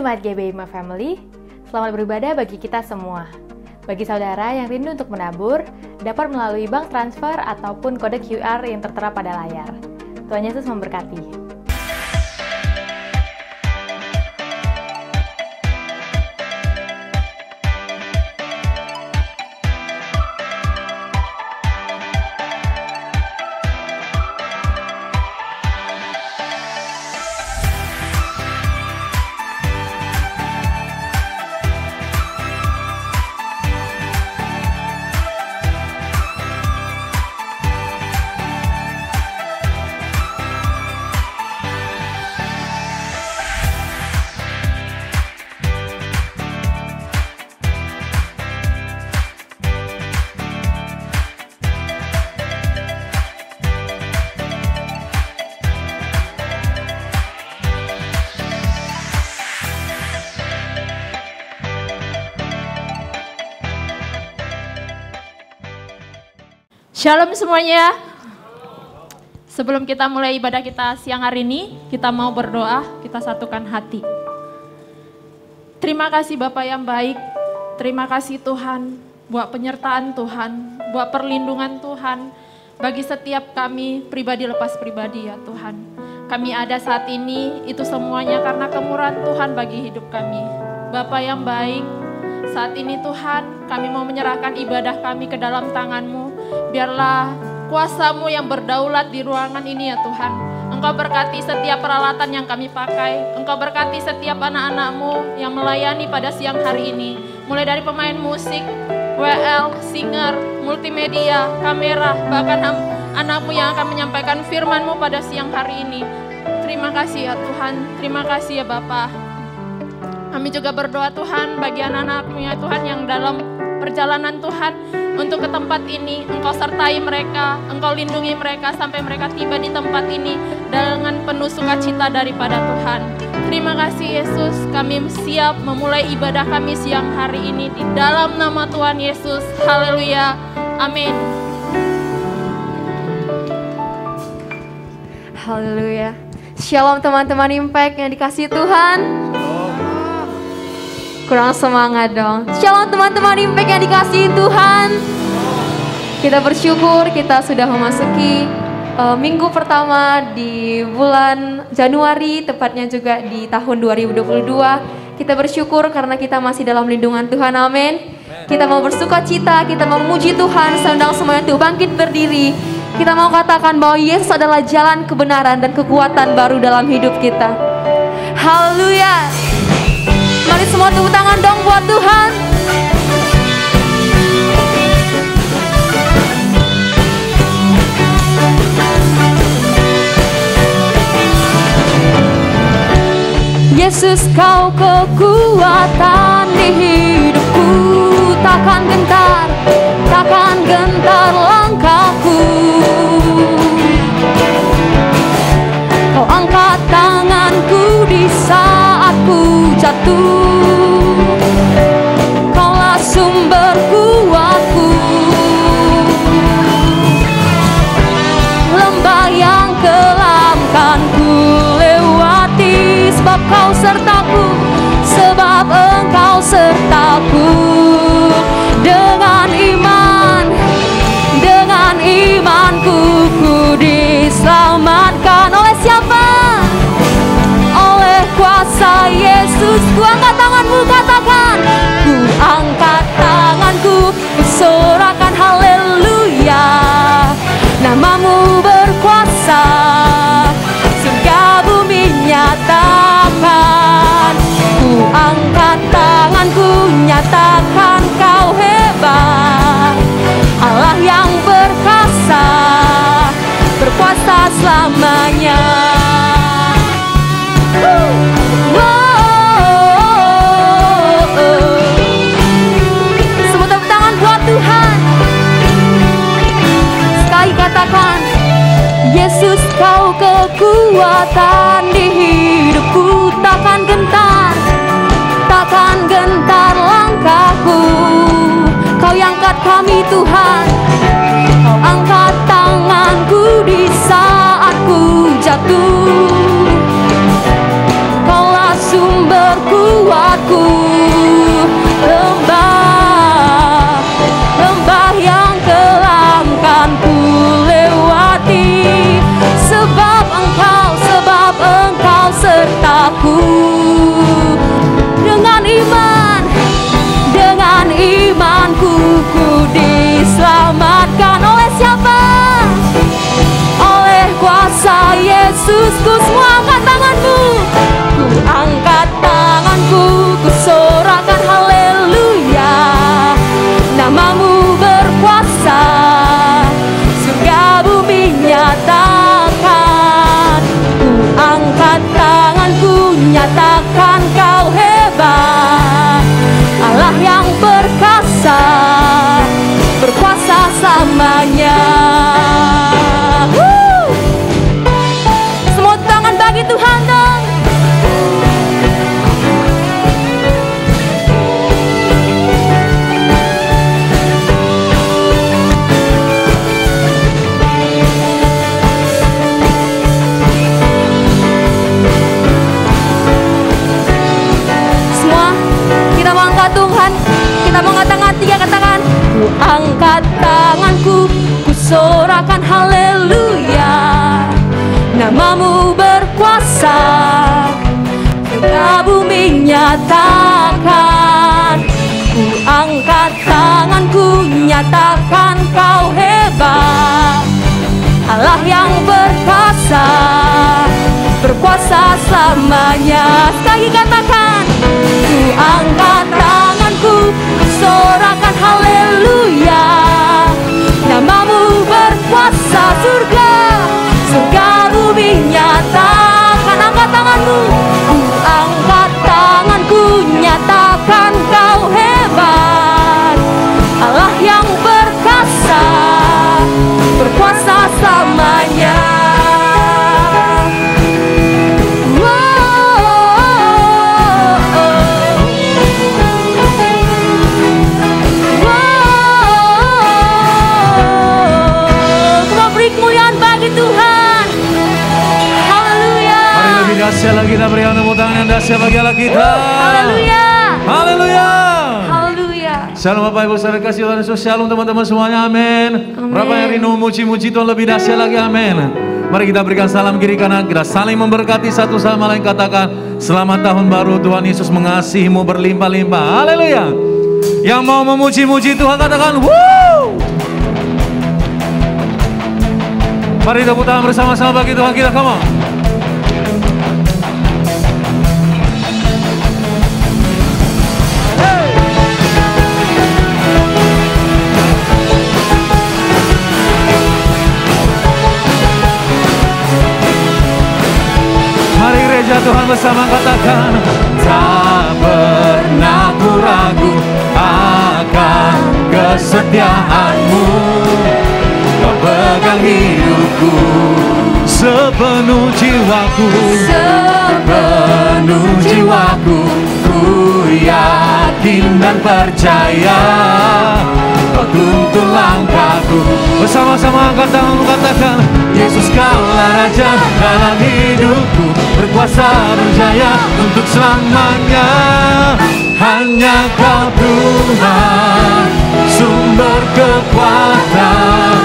Jemaat GBI My Family, selamat beribadah bagi kita semua. Bagi saudara yang rindu untuk menabur, dapat melalui bank transfer ataupun kode QR yang tertera pada layar. Tuhan Yesus memberkati. Shalom semuanya. Sebelum kita mulai ibadah kita siang hari ini, kita mau berdoa, kita satukan hati. Terima kasih Bapa yang baik, terima kasih Tuhan buat penyertaan Tuhan, buat perlindungan Tuhan bagi setiap kami pribadi lepas pribadi ya Tuhan. Kami ada saat ini, itu semuanya karena kemurahan Tuhan bagi hidup kami. Bapa yang baik, saat ini Tuhan kami mau menyerahkan ibadah kami ke dalam tangan-Mu. Biarlah kuasa-Mu yang berdaulat di ruangan ini ya Tuhan. Engkau berkati setiap peralatan yang kami pakai. Engkau berkati setiap anak-anak-Mu yang melayani pada siang hari ini. Mulai dari pemain musik, WL, singer, multimedia, kamera, bahkan anak-Mu yang akan menyampaikan firman-Mu pada siang hari ini. Terima kasih ya Tuhan, terima kasih ya Bapa. Kami juga berdoa Tuhan bagi anak-anak-Mu ya Tuhan yang dalam perjalanan Tuhan untuk ke tempat ini. Engkau sertai mereka, Engkau lindungi mereka sampai mereka tiba di tempat ini dengan penuh sukacita daripada Tuhan. Terima kasih Yesus, kami siap memulai ibadah kami siang hari ini di dalam nama Tuhan Yesus. Haleluya, amin. Haleluya. Shalom teman-teman Impact yang dikasihi Tuhan. Kurang semangat dong. Shalom teman-teman Impact yang dikasihi Tuhan. Kita bersyukur kita sudah memasuki minggu pertama di bulan Januari, tepatnya juga di tahun 2022. Kita bersyukur karena kita masih dalam lindungan Tuhan, amin. Kita mau bersuka cita, kita mau memuji Tuhan, sedang semuanya tuh bangkit berdiri. Kita mau katakan bahwa Yesus adalah jalan kebenaran dan kekuatan baru dalam hidup kita. Haleluya. Mari semua tepuk tangan dong buat Tuhan. Yesus kau kekuatan di hidupku, takkan gentar langkahku. Kau angkat tanganku di saat ku jatuh, Kaulah sumber kuatku. Lembah yang kelam kan ku lewati, sebab Kau sertaku, sebab Engkau sertaku. Dengan imanku ku diselamatkan. Oleh siapa? Oleh kuasa Yesus. Ku angkat tanganmu, katakan. Ku angkat tanganku, ku sorakan haleluya. Namamu berkuasa, surga bumi nyatakan. Ku angkat tanganku, nyatakan Kau hebat. Allah yang berkuasa, berkuasa selamanya. Semua tepuk tangan buat Tuhan. Sekali katakan, Yesus Kau kekuatan di hidupku, takkan gentar langkahku. Kau yang angkat kami Tuhan, Kau angkat tanganku di saat ku jatuh. Kaulah sumberku angkat tanganku, ku sorakan haleluya. Namamu berkuasa, surga bumi nyatakan. Ku angkat tanganku, nyatakan kau hebat. Allah yang berkuasa, berkuasa selamanya. Sekali katakan, ku angkat tanganku, sorakan haleluya. Namamu berkuasa, surga bumi nyatakan. Angkat tanganmu, ku angkat tanganku, nyatakan kau hebat. Allah yang berkuasa, berkuasa selamanya. Dahsyat lagi, kita berikan tepuk tangan yang dahsyat bagi Allah kita. Haleluya. Haleluya. Haleluya. Shalom Bapak Ibu Saudara kasih Tuhan Yesus. Shalom teman-teman semuanya. Amin. Berapa yang rindu memuji-muji Tuhan lebih dahsyat lagi. Amin. Mari kita berikan salam kiri kanan, kita saling memberkati satu sama lain. Katakan, selamat tahun baru, Tuhan Yesus mengasihimu berlimpah-limpah. Haleluya. Yang mau memuji-muji Tuhan katakan, woo. Mari tepuk tangan bersama-sama bagi Tuhan kita. Come on. Tuhan bersama katakan, tak pernah ku ragu akan kesetiaanmu. Kau pegang hidupku sepenuh jiwaku, sepenuh jiwaku. Ku yakin dan percaya Kau tuntun langkahku. Bersama-sama angkat tanganmu katakan, Yesus kaulah Raja dalam hidupku, berkuasa berjaya untuk selamanya. Hanya Kau Tuhan, sumber kekuatan,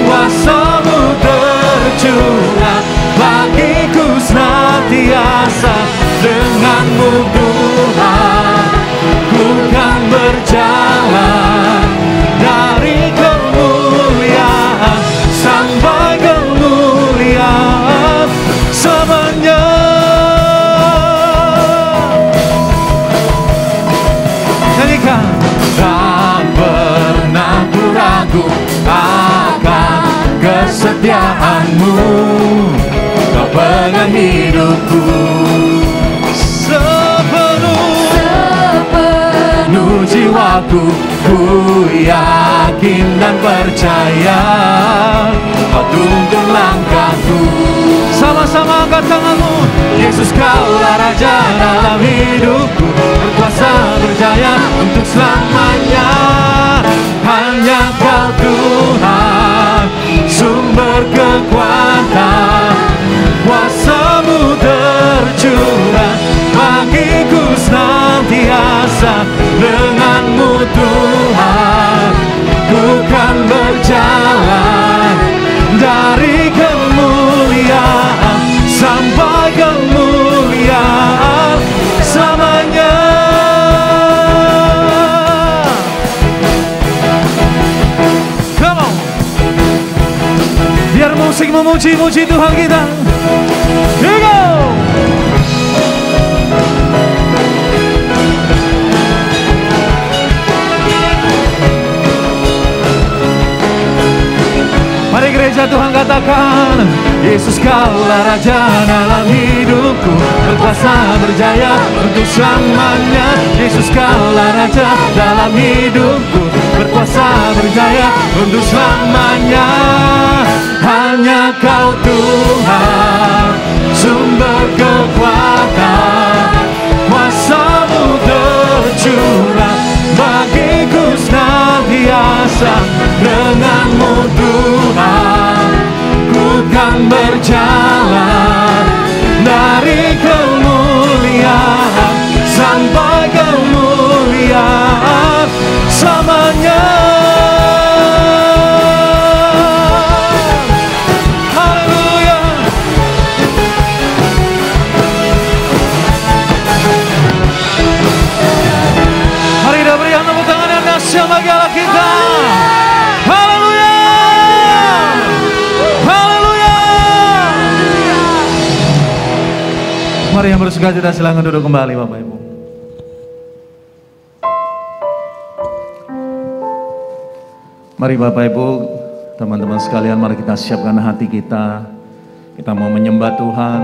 kuasa-Mu tercurah bagiku senantiasa. Dengan-Mu Tuhan, ku kan berjalan dari kemuliaan sampai kemuliaan selamanya. Nyanyikan, tak pernah ku ragu akan kesetiaanmu. Kau pegang hidupku sepenuh jiwaku. Ku yakin dan percaya Kau tuntun langkahku. Sama-sama angkat tanganmu. Yesus kaulah Raja dalam hidupku, berkuasa berjaya untuk selamanya. Hanya Kau Tuhan, sumber kekuatan, kuasa-Mu tercurah bagiku senantiasa. Dengan-Mu Tuhan, ku kan berjalan dari kemuliaan sampai kemuliaan selamanya. Come on. Biar musik memuji-muji Tuhan kita. Here we go. Mari gereja Tuhan katakan, Yesus kaulah Raja dalam hidupku, berkuasa berjaya untuk selamanya. Yesus kaulah Raja dalam hidupku, berkuasa berjaya untuk selamanya. Hanya Kau Tuhan, sumber kekuatan, kuasa-Mu tercurah bagiku senantiasa. Dengan-Mu Tuhan, ku kan berjalan dari kemuliaan sampai kemuliaan selamanya. Mari yang bersukacita silakan duduk kembali Bapak Ibu. Mari Bapak Ibu, teman-teman sekalian, mari kita siapkan hati kita. Kita mau menyembah Tuhan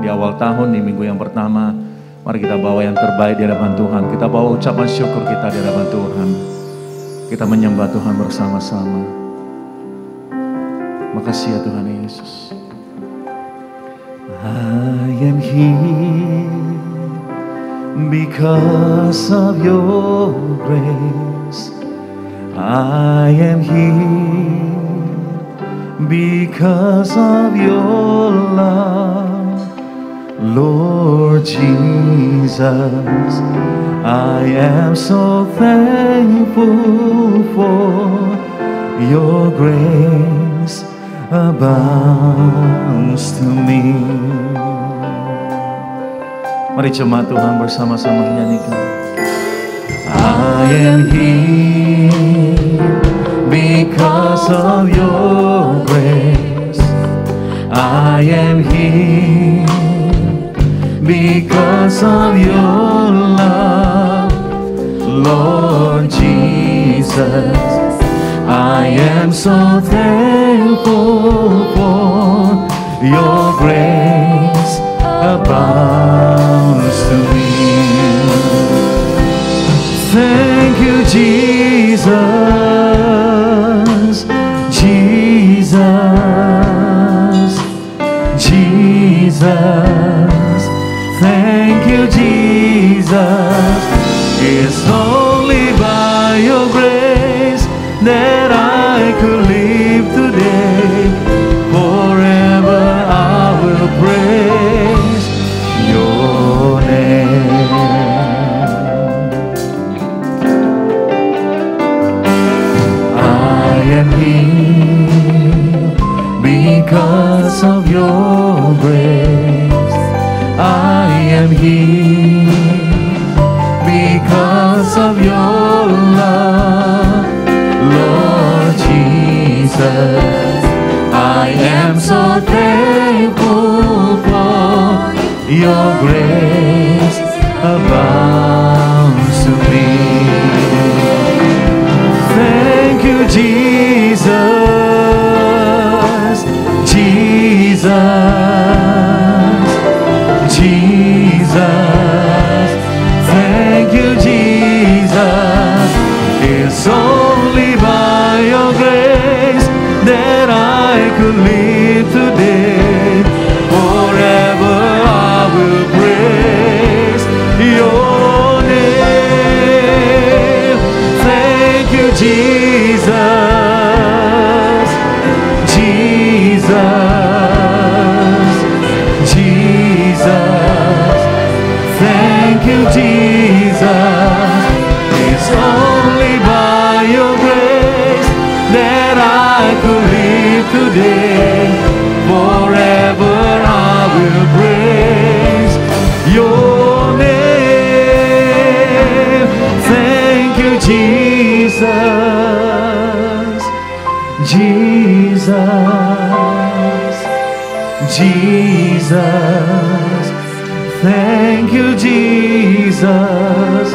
di awal tahun, di minggu yang pertama. Mari kita bawa yang terbaik di hadapan Tuhan. Kita bawa ucapan syukur kita di hadapan Tuhan. Kita menyembah Tuhan bersama-sama. Makasih ya Tuhan Yesus. I am here because of your grace. I am here because of your love, Lord Jesus. I am so thankful for your grace abounds to me. Mari jemaat Tuhan bersama-sama nyanyikan. I am here because of your grace. I am here because of your love, Lord Jesus. I am so thankful for your grace abounds to me. Thank you, Jesus, Jesus, Jesus. Thank you, Jesus. It's only by your grace that I could live today. Forever I will praise your name. I am here because of your grace. I am here because of your love, Lord Jesus. I am so thankful for your grace abounds to me. Thank you, Jesus, Jesus, Jesus. Thank you, Jesus. It's only by your grace that I could live today. Forever I will praise your name. Thank you, Jesus, Jesus, Jesus. Thank you, Jesus. It's only by your grace that I could live today. Forever I will praise your name. Thank you, Jesus, Jesus, Jesus. Thank you, Jesus.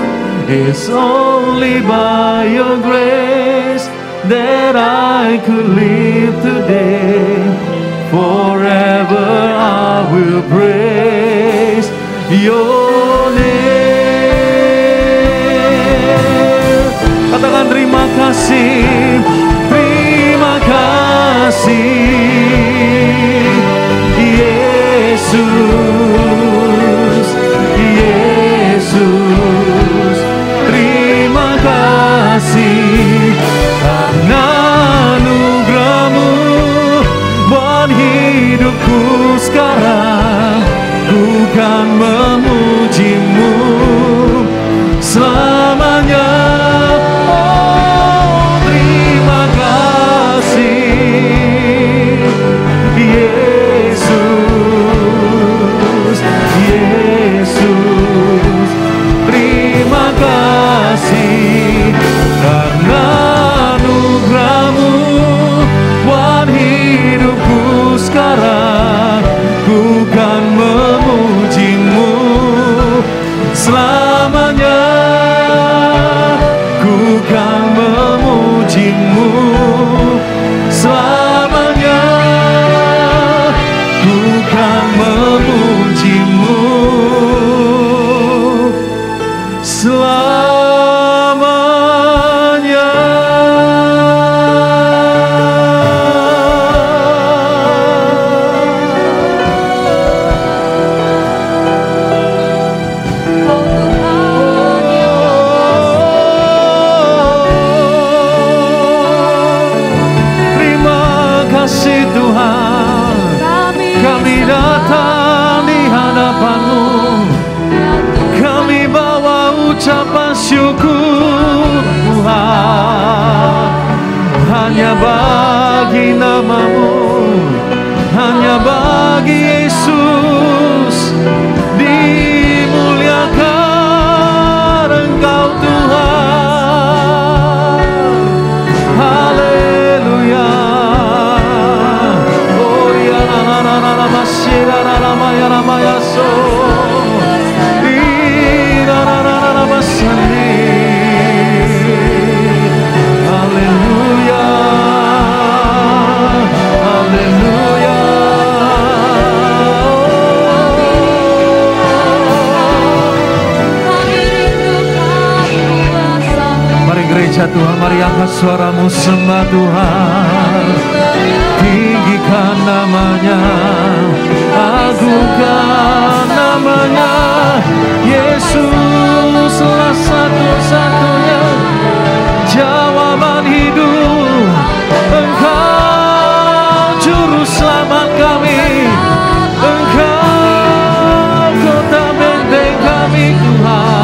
It's only by your grace that I could live today. Forever I will praise your name. Katakan terima kasih, terima kasih, Yesus, Yesus. Terima kasih karena anugerah-Mu buat hidupku sekarang. Ku kan memuji Tuhan, mari angkat suaramu sembah Tuhan, tinggikan namanya, agungkan namanya. Yesuslah satu-satunya jawaban hidup, Engkau juru selamat kami, Engkau kota benteng kami Tuhan.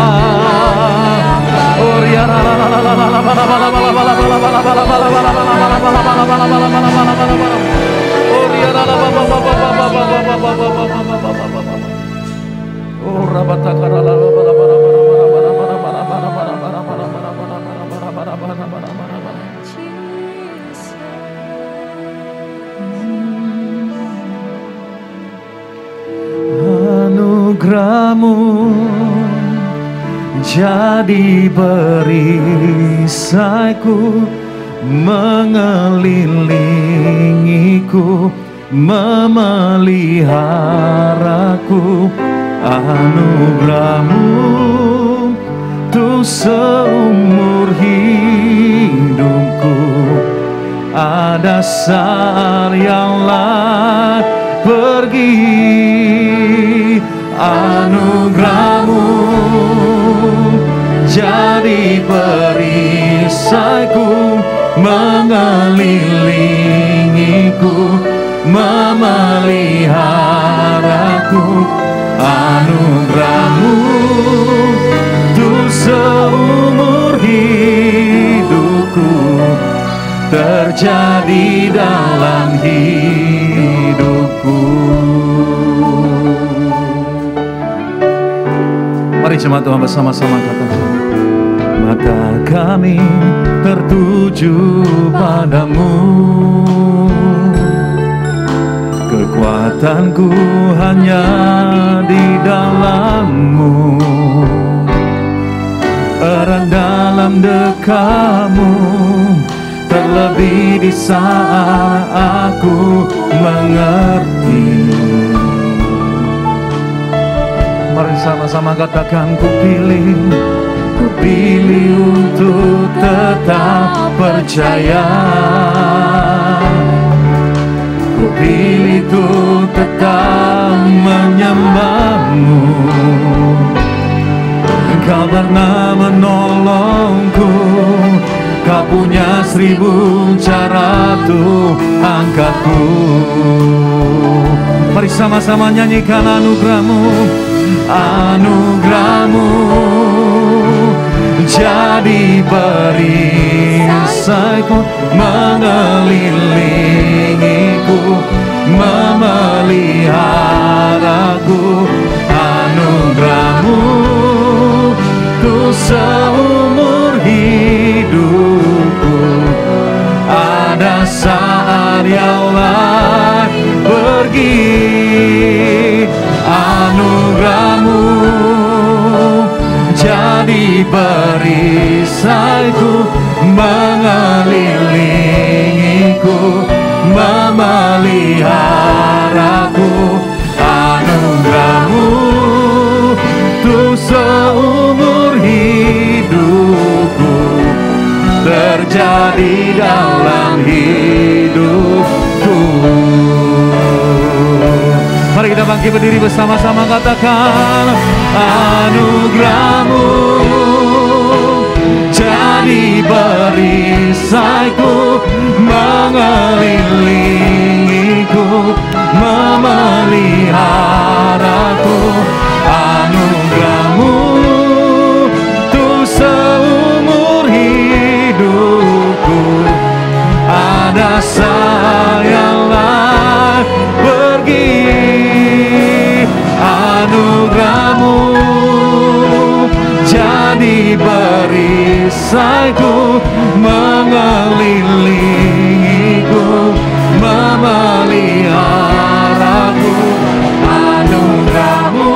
Anugerahmu jadi perisaiku, mengelilingiku, memeliharaku. Anugerahmu tuh seumur hidupku. Ada saat yang lain pergi, anugerahmu jadi perisaiku, mengelilingiku, memeliharaku. Anugerahmu tuh seumur hidupku, terjadi dalam hidupku. Mari jemaat Tuhan bersama-sama katakan, mata kami tertuju padamu, kekuatanku hanya di dalam-Mu, erat dalam dekatmu, terlebih di saat aku mengerti. Mari sama-sama katakan, ku pilih untuk tetap percaya, ku pilih untuk tetap menyembah-Mu. Engkau pernah menolongku, Kau punya 1000 cara tuh angkatku. Mari sama-sama nyanyikan anugerah-Mu. Anugerah-Mu jadi perisaiku, mengelilingiku, memeliharaku. Anugerah-Mu tuh seumur hidupku. Ada saat yang lain pergi, anugerah-Mu jadi perisaiku, mengelilingiku, memeliharaku. Anugerah-Mu tuh seumur hidup. Mari berdiri bersama-sama katakan, anugerah-Mu jadi perisaiku, mengelilingiku, memeliharaku. Anugerah-Mu tuh seumur hidupku. Ada sayanglah pergi. Anugerah-Mu jadi perisaiku, mengelilingiku, memeliharaku. Anugerah-Mu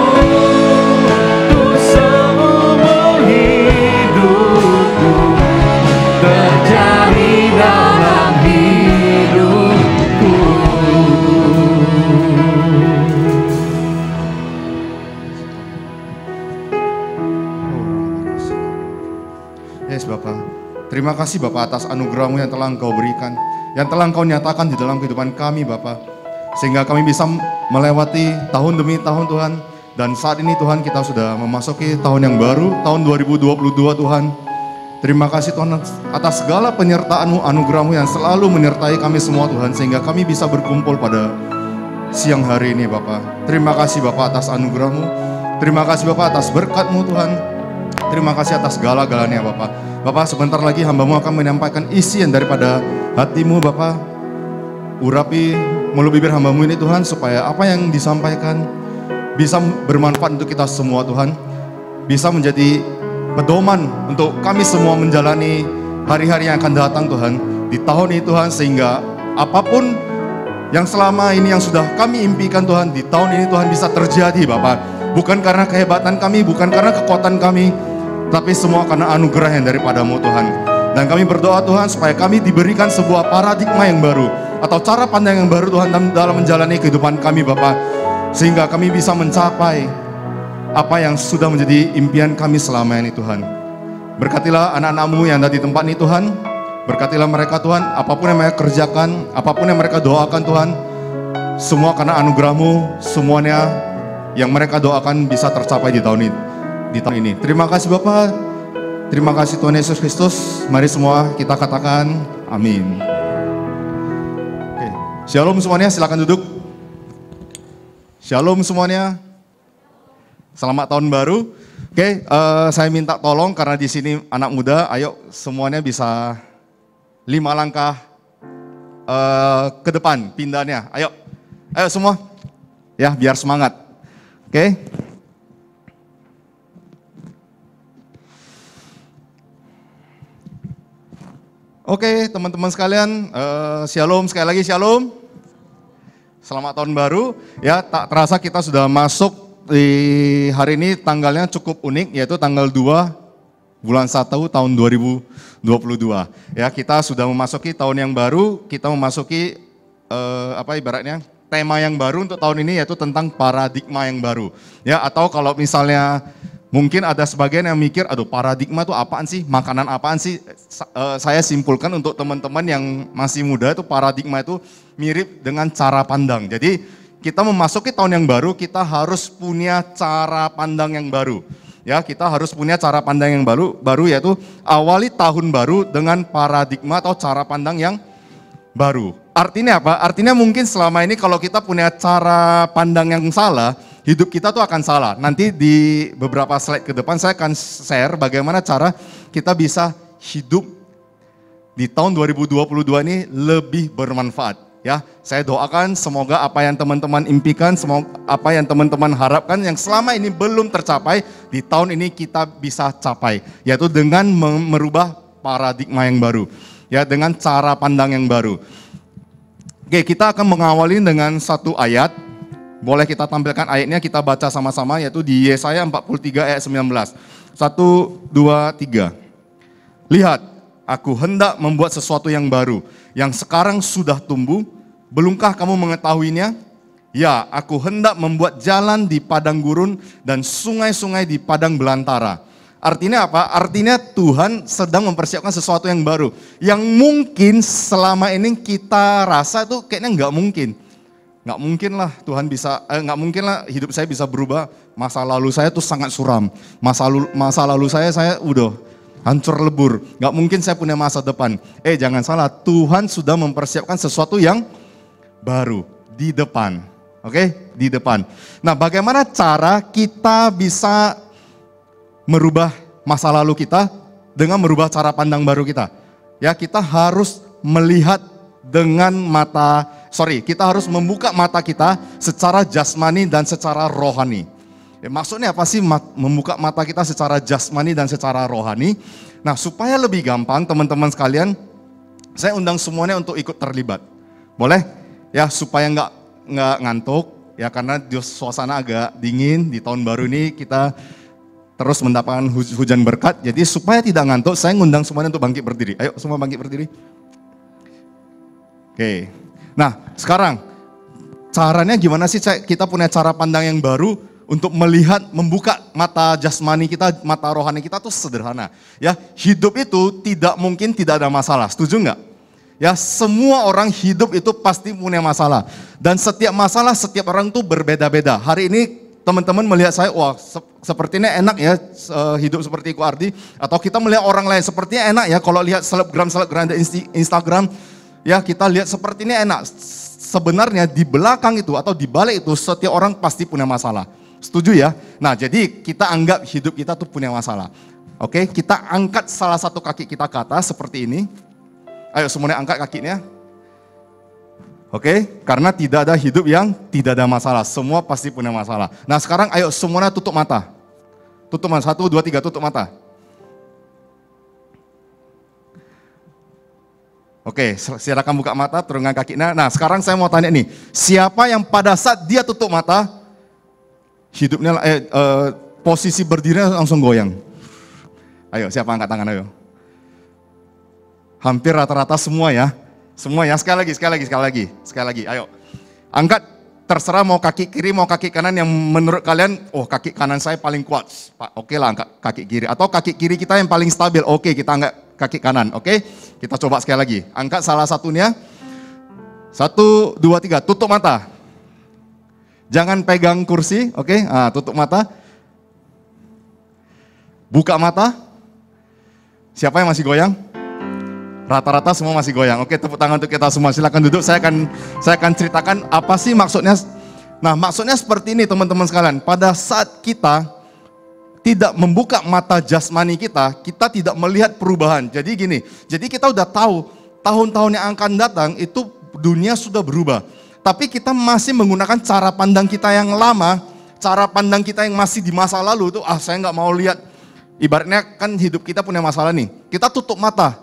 tuh seumur hidupku, terjadi dalam hidupku. Yes Bapak, terima kasih Bapak atas anugerah-Mu yang telah Engkau berikan, yang telah Engkau nyatakan di dalam kehidupan kami Bapak, sehingga kami bisa melewati tahun demi tahun Tuhan. Dan saat ini Tuhan, kita sudah memasuki tahun yang baru, tahun 2022 Tuhan. Terima kasih Tuhan atas segala penyertaan-Mu, anugerah-Mu yang selalu menyertai kami semua Tuhan, sehingga kami bisa berkumpul pada siang hari ini Bapak. Terima kasih Bapak atas anugerah-Mu, terima kasih Bapak atas berkat-Mu Tuhan. Terima kasih atas segala-galanya Bapak. Bapak, sebentar lagi hamba-Mu akan menyampaikan isian daripada hati-Mu Bapak. Urapi mulut bibir hamba-Mu ini Tuhan, supaya apa yang disampaikan bisa bermanfaat untuk kita semua Tuhan. Bisa menjadi pedoman untuk kami semua menjalani hari-hari yang akan datang Tuhan. Di tahun ini Tuhan, sehingga apapun yang selama ini yang sudah kami impikan Tuhan, di tahun ini Tuhan bisa terjadi Bapak. Bukan karena kehebatan kami, bukan karena kekuatan kami, tapi semua karena anugerah yang daripada-Mu Tuhan. Dan kami berdoa Tuhan supaya kami diberikan sebuah paradigma yang baru, atau cara pandang yang baru Tuhan dalam menjalani kehidupan kami Bapak. Sehingga kami bisa mencapai apa yang sudah menjadi impian kami selama ini Tuhan. Berkatilah anak-anak-Mu yang ada di tempat ini Tuhan. Berkatilah mereka Tuhan, apapun yang mereka kerjakan, apapun yang mereka doakan Tuhan, semua karena anugerah-Mu, semuanya yang mereka doakan bisa tercapai di tahun ini. Terima kasih Bapak, terima kasih Tuhan Yesus Kristus. Mari semua kita katakan amin. Oke. Shalom semuanya, silakan duduk. Shalom semuanya, selamat tahun baru. Oke, saya minta tolong karena di sini anak muda, ayo semuanya bisa 5 langkah ke depan pindahnya. Ayo semua, ya biar semangat. Oke. Oke, teman-teman sekalian, shalom sekali lagi, shalom. Selamat tahun baru. Ya, tak terasa kita sudah masuk di hari ini, tanggalnya cukup unik, yaitu tanggal 2 bulan 1 tahun 2022. Ya, kita sudah memasuki tahun yang baru, kita memasuki ibaratnya tema yang baru untuk tahun ini, yaitu tentang paradigma yang baru. Ya, atau kalau misalnya mungkin ada sebagian yang mikir, aduh paradigma itu apaan sih? Makanan apaan sih? Saya simpulkan untuk teman-teman yang masih muda, itu paradigma itu mirip dengan cara pandang. Jadi kita memasuki tahun yang baru, kita harus punya cara pandang yang baru. Ya, kita harus punya cara pandang yang baru yaitu awali tahun baru dengan paradigma atau cara pandang yang baru. Artinya apa? Artinya mungkin selama ini kalau kita punya cara pandang yang salah, hidup kita tuh akan salah. Nanti di beberapa slide ke depan saya akan share bagaimana cara kita bisa hidup di tahun 2022 ini lebih bermanfaat. Ya, saya doakan semoga apa yang teman-teman impikan, semoga apa yang teman-teman harapkan yang selama ini belum tercapai, di tahun ini kita bisa capai. Yaitu dengan merubah paradigma yang baru. Ya, dengan cara pandang yang baru. Oke, kita akan mengawali dengan satu ayat. Boleh kita tampilkan ayatnya, kita baca sama-sama, yaitu di Yesaya 43 ayat 19. 1, 2, 3. Lihat, aku hendak membuat sesuatu yang baru, yang sekarang sudah tumbuh. Belumkah kamu mengetahuinya? Ya, aku hendak membuat jalan di padang gurun dan sungai-sungai di padang belantara. Artinya apa? Artinya Tuhan sedang mempersiapkan sesuatu yang baru. Yang mungkin selama ini kita rasa itu kayaknya nggak mungkin. Nggak mungkin lah Tuhan bisa, nggak mungkin lah hidup saya bisa berubah. Masa lalu saya tuh sangat suram. Masa lalu saya udah hancur lebur. Nggak mungkin saya punya masa depan. Jangan salah, Tuhan sudah mempersiapkan sesuatu yang baru di depan. Oke, di depan. Nah, bagaimana cara kita bisa merubah masa lalu kita dengan merubah cara pandang baru kita? Ya, kita harus melihat dengan kita harus membuka mata kita secara jasmani dan secara rohani. Maksudnya apa sih membuka mata kita secara jasmani dan secara rohani? Nah, supaya lebih gampang teman-teman sekalian, saya undang semuanya untuk ikut terlibat. Boleh? Ya, supaya nggak ngantuk, ya karena suasana agak dingin di tahun baru ini kita terus mendapatkan hujan berkat. Jadi supaya tidak ngantuk, saya ngundang semuanya untuk bangkit berdiri. Ayo semua bangkit berdiri. Oke. Nah, sekarang caranya gimana sih kita punya cara pandang yang baru untuk melihat, membuka mata jasmani kita, mata rohani kita tuh sederhana. Ya, hidup itu tidak mungkin tidak ada masalah. Setuju nggak? Ya, semua orang hidup itu pasti punya masalah. Dan setiap masalah, setiap orang tuh berbeda-beda. Hari ini teman-teman melihat saya, wah sepertinya enak ya hidup seperti Iku Ardi. Atau kita melihat orang lain, sepertinya enak ya kalau lihat selebgram di Instagram. Ya, kita lihat sepertinya enak. Sebenarnya di belakang itu atau di balik itu setiap orang pasti punya masalah. Setuju ya? Nah, jadi kita anggap hidup kita tuh punya masalah. Oke, kita angkat salah satu kaki kita ke atas seperti ini. Ayo semuanya angkat kakinya. Oke, karena tidak ada hidup yang tidak ada masalah. Semua pasti punya masalah. Nah, sekarang ayo semuanya tutup mata. Tutup mata, 1, 2, 3, tutup mata. Oke, silakan buka mata, turunkan kakinya. Nah, sekarang saya mau tanya nih, siapa yang pada saat dia tutup mata, hidupnya, posisi berdirinya langsung goyang? Ayo, siapa angkat tangan, ayo. Hampir rata-rata semua ya. Semua ya, sekali lagi, ayo. Angkat, terserah mau kaki kiri, mau kaki kanan yang menurut kalian, oh kaki kanan saya paling kuat. Oke lah, angkat kaki kiri. Atau kaki kiri kita yang paling stabil, oke kita angkat kaki kanan, oke? Kita coba sekali lagi. Angkat salah satunya. 1, 2, 3, tutup mata. Jangan pegang kursi, oke? Nah, tutup mata. Buka mata. Siapa yang masih goyang? Rata-rata semua masih goyang. Oke, tepuk tangan untuk kita semua. Silakan duduk. Saya akan ceritakan apa sih maksudnya. Nah, maksudnya seperti ini teman-teman sekalian. Pada saat kita tidak membuka mata jasmani kita tidak melihat perubahan. Jadi gini, jadi kita udah tahu tahun-tahun yang akan datang itu dunia sudah berubah. Tapi kita masih menggunakan cara pandang kita yang lama, cara pandang kita yang masih di masa lalu itu, saya nggak mau lihat. Ibaratnya kan hidup kita punya masalah nih, kita tutup mata.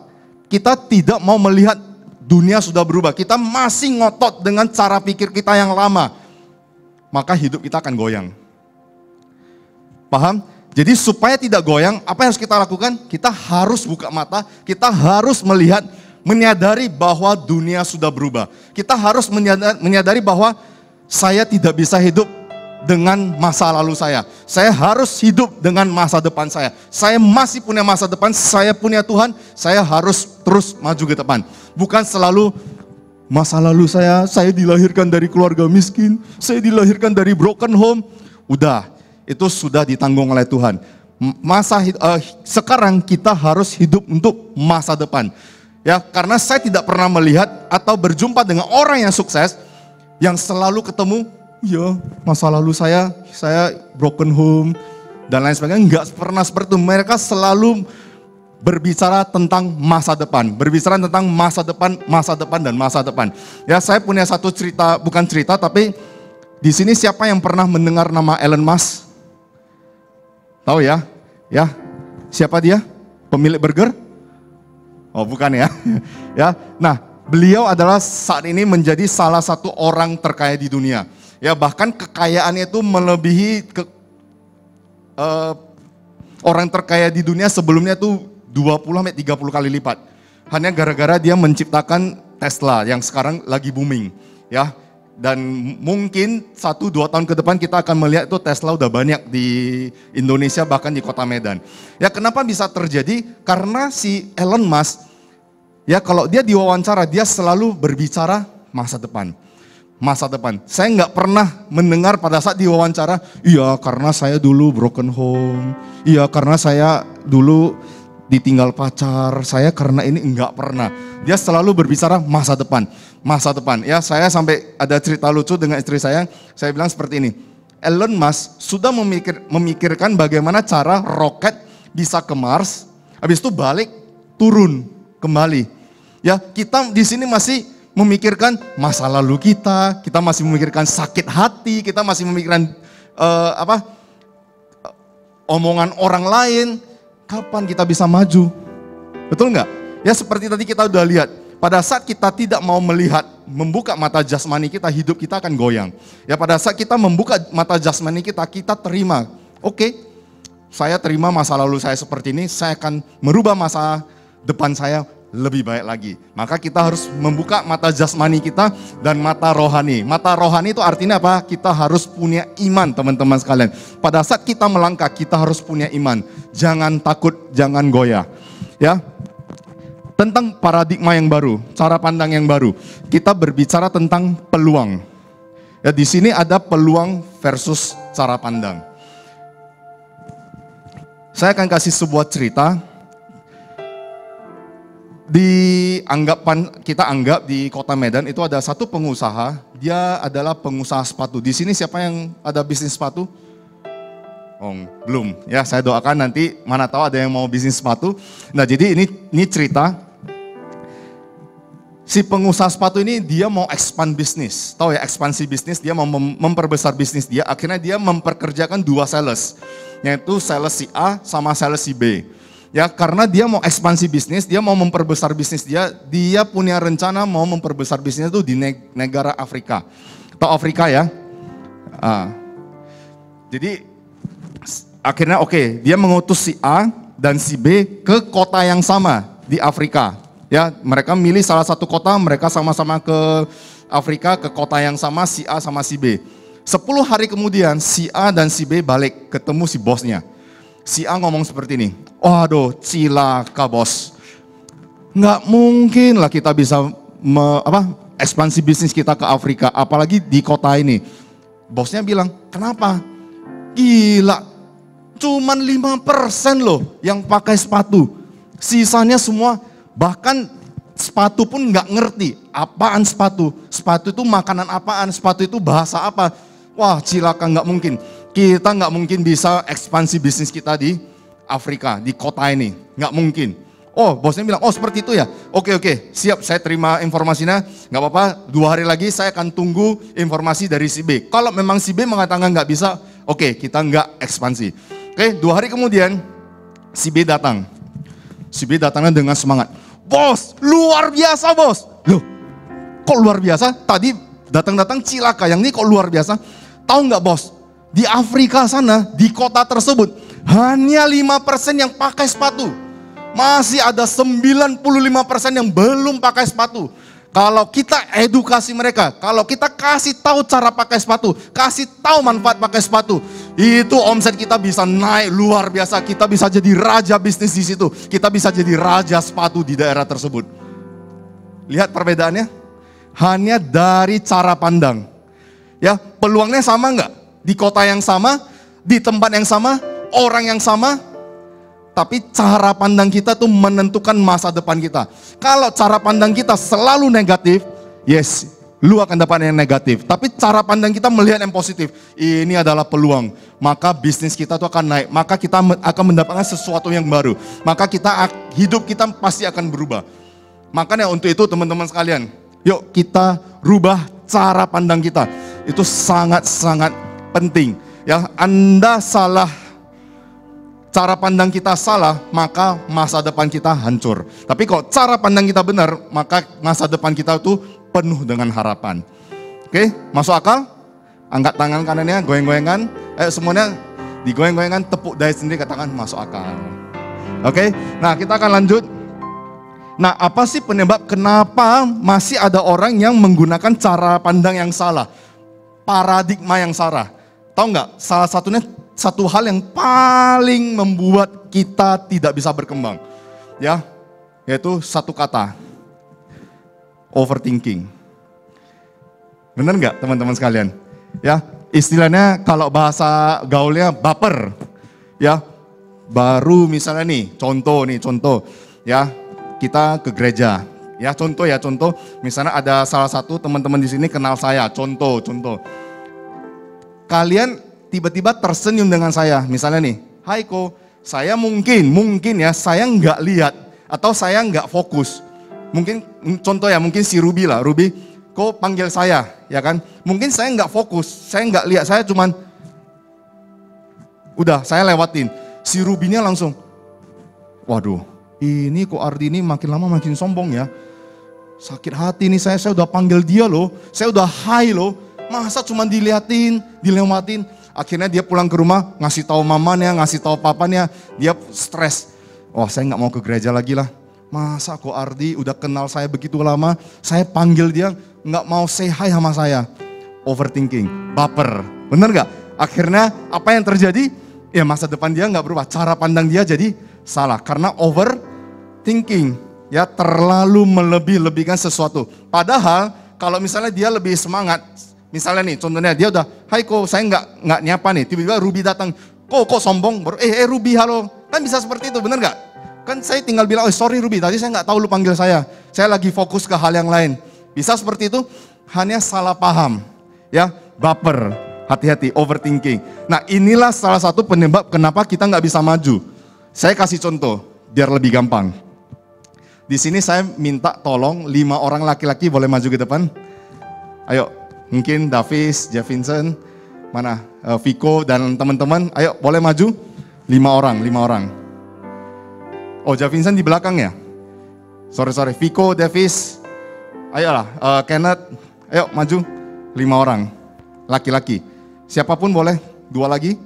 Kita tidak mau melihat dunia sudah berubah. Kita masih ngotot dengan cara pikir kita yang lama. Maka hidup kita akan goyang. Paham? Jadi supaya tidak goyang, apa yang harus kita lakukan? Kita harus buka mata, kita harus melihat, menyadari bahwa dunia sudah berubah. Kita harus menyadari bahwa saya tidak bisa hidup dengan masa lalu saya. Saya harus hidup dengan masa depan saya. Saya masih punya masa depan, saya punya Tuhan, saya harus terus maju ke depan. Bukan selalu masa lalu saya dilahirkan dari keluarga miskin, saya dilahirkan dari broken home. Udah. Itu sudah ditanggung oleh Tuhan. Sekarang kita harus hidup untuk masa depan. Ya, karena saya tidak pernah melihat atau berjumpa dengan orang yang sukses yang selalu ketemu, ya masa lalu saya broken home dan lain sebagainya. Enggak pernah seperti itu. Mereka selalu berbicara tentang masa depan, berbicara tentang masa depan dan masa depan. Ya, saya punya satu cerita, bukan cerita tapi di sini siapa yang pernah mendengar nama Elon Musk? Tahu ya? Ya. Siapa dia? Pemilik burger? Oh, bukan ya. Ya. Nah, beliau adalah saat ini menjadi salah satu orang terkaya di dunia. Ya, bahkan kekayaannya itu melebihi orang terkaya di dunia sebelumnya itu 20-30 kali lipat. Hanya gara-gara dia menciptakan Tesla yang sekarang lagi booming. Ya. Dan mungkin 1-2 tahun ke depan kita akan melihat itu Tesla udah banyak di Indonesia bahkan di kota Medan. Ya, kenapa bisa terjadi? Karena si Elon Musk, ya kalau dia diwawancara dia selalu berbicara masa depan. masa depan. Saya nggak pernah mendengar pada saat diwawancara, iya karena saya dulu broken home, iya karena saya dulu ditinggal pacar, saya karena ini, enggak pernah. Dia selalu berbicara masa depan, masa depan. Ya, saya sampai ada cerita lucu dengan istri saya bilang seperti ini, Elon Musk sudah memikirkan bagaimana cara roket bisa ke Mars, habis itu balik turun kembali. Ya, kita di sini masih memikirkan masa lalu kita masih memikirkan sakit hati, kita masih memikirkan omongan orang lain. Kapan kita bisa maju? Betul nggak? Ya seperti tadi kita udah lihat, pada saat kita tidak mau melihat, membuka mata jasmani kita, hidup kita akan goyang. Ya pada saat kita membuka mata jasmani kita terima. Oke, saya terima masa lalu saya seperti ini, saya akan merubah masa depan saya lebih baik lagi. Maka kita harus membuka mata jasmani kita dan mata rohani. Mata rohani itu artinya apa? Kita harus punya iman, teman-teman sekalian. Pada saat kita melangkah, kita harus punya iman. Jangan takut, jangan goyah. Ya. Tentang paradigma yang baru, cara pandang yang baru. Kita berbicara tentang peluang. Ya, di sini ada peluang versus cara pandang. Saya akan kasih sebuah cerita. Kita anggap di Kota Medan itu ada satu pengusaha, dia adalah pengusaha sepatu. Di sini siapa yang ada bisnis sepatu? Oh, belum. Ya, saya doakan nanti mana tahu ada yang mau bisnis sepatu. Nah, jadi ini cerita. Si pengusaha sepatu ini dia mau expand bisnis. Tahu ya, ekspansi bisnis, dia mau memperbesar bisnis dia. Akhirnya dia memperkerjakan 2 sales, yaitu sales si A sama sales si B. Ya, karena dia mau ekspansi bisnis, dia mau memperbesar bisnis dia punya rencana mau memperbesar bisnis itu di negara Afrika. Atau Afrika ya. Jadi akhirnya dia mengutus si A dan si B ke kota yang sama di Afrika. Ya, mereka milih salah satu kota, mereka sama-sama ke Afrika, ke kota yang sama, si A sama si B. 10 hari kemudian si A dan si B balik ketemu si bosnya. Si A ngomong seperti ini, waduh cilaka bos, nggak mungkin lah kita bisa ekspansi bisnis kita ke Afrika, apalagi di kota ini. Bosnya bilang, kenapa? Gila, cuman 5% loh yang pakai sepatu, sisanya semua, bahkan sepatu pun nggak ngerti, apaan sepatu itu makanan apaan, sepatu itu bahasa apa. Wah cilaka, nggak mungkin. Kita nggak mungkin bisa ekspansi bisnis kita di Afrika, di kota ini. Nggak mungkin. Oh, bosnya bilang, oh seperti itu ya? Oke, siap, saya terima informasinya. Nggak apa-apa, 2 hari lagi saya akan tunggu informasi dari si B. Kalau memang si B mengatakan nggak bisa, oke, kita nggak ekspansi. Oke, 2 hari kemudian, si B datang. Si B datangnya dengan semangat. Bos, luar biasa bos. Loh, kok luar biasa? Tadi datang-datang cilaka, yang ini kok luar biasa? Tahu nggak bos? Di Afrika sana, di kota tersebut, hanya 5% yang pakai sepatu. Masih ada 95% yang belum pakai sepatu. Kalau kita edukasi mereka, kalau kita kasih tahu cara pakai sepatu, kasih tahu manfaat pakai sepatu, itu omset kita bisa naik luar biasa. Kita bisa jadi raja bisnis di situ. Kita bisa jadi raja sepatu di daerah tersebut. Lihat perbedaannya? Hanya dari cara pandang. Ya, peluangnya sama nggak? Di kota yang sama, di tempat yang sama, orang yang sama, tapi cara pandang kita tuh menentukan masa depan kita. Kalau cara pandang kita selalu negatif, yes, lu akan dapat yang negatif. Tapi cara pandang kita melihat yang positif, ini adalah peluang. Maka bisnis kita tuh akan naik, maka kita akan mendapatkan sesuatu yang baru. Maka hidup kita pasti akan berubah. Makanya untuk itu teman-teman sekalian, yuk kita rubah cara pandang kita. Itu sangat-sangat penting. Ya, Anda salah, cara pandang kita salah, maka masa depan kita hancur. Tapi kalau cara pandang kita benar, maka masa depan kita itu penuh dengan harapan. Oke, masuk akal? Angkat tangan kanannya, goyang-goyangan. Semuanya digoyang-goyangan, tepuk dahi sendiri, katakan masuk akal. Oke, nah kita akan lanjut. Nah, apa sih penyebab kenapa masih ada orang yang menggunakan cara pandang yang salah? Paradigma yang salah. Tahu nggak? Salah satunya, satu hal yang paling membuat kita tidak bisa berkembang, ya, yaitu satu kata, overthinking. Bener nggak teman-teman sekalian? Ya, istilahnya kalau bahasa gaulnya baper. Ya, baru misalnya nih, contoh. Ya, kita ke gereja. Ya, contoh. Misalnya ada salah satu teman-teman di sini kenal saya, contoh. Kalian tiba-tiba tersenyum dengan saya, misalnya nih, hai Ko, saya mungkin ya, saya nggak lihat atau saya nggak fokus. Mungkin contoh ya, mungkin si Ruby lah, Ruby, kok panggil saya, ya kan? Mungkin saya nggak fokus, saya nggak lihat, saya cuman, udah saya lewatin. Si Ruby-nya langsung, waduh, ini kok Ardi ini makin lama makin sombong ya. Sakit hati nih saya udah panggil dia loh, saya udah hai loh, masa cuman dilewatin. Akhirnya dia pulang ke rumah, ngasih tahu mamanya, ngasih tahu papanya, dia stres. Oh, saya nggak mau ke gereja lagi lah. Masa kok Ardi udah kenal saya begitu lama, saya panggil dia nggak mau say hi sama saya. Overthinking, baper, bener nggak? Akhirnya apa yang terjadi? Ya masa depan dia nggak berubah, cara pandang dia jadi salah karena overthinking, ya terlalu melebih-lebihkan sesuatu. Padahal kalau misalnya dia lebih semangat, misalnya nih contohnya dia udah, hai Ko, saya nggak nyapa nih, tiba-tiba Ruby datang, kok sombong, baru Ruby halo, kan bisa seperti itu, bener nggak? Kan saya tinggal bilang, oh sorry Ruby, tadi saya nggak tahu lu panggil saya lagi fokus ke hal yang lain. Bisa seperti itu, hanya salah paham, ya baper, hati-hati, overthinking. Nah inilah salah satu penyebab kenapa kita nggak bisa maju. Saya kasih contoh, biar lebih gampang. Di sini saya minta tolong 5 orang laki-laki boleh maju ke depan. Ayo, mungkin Davis, Jeff Vincent, mana Viko dan teman-teman, ayo boleh maju. 5 orang. Oh, Jeff Vincent di belakang ya? Sorry, Viko, Davis, ayolah, Kenneth, ayo maju. 5 orang, laki-laki. Siapapun boleh, 2 lagi.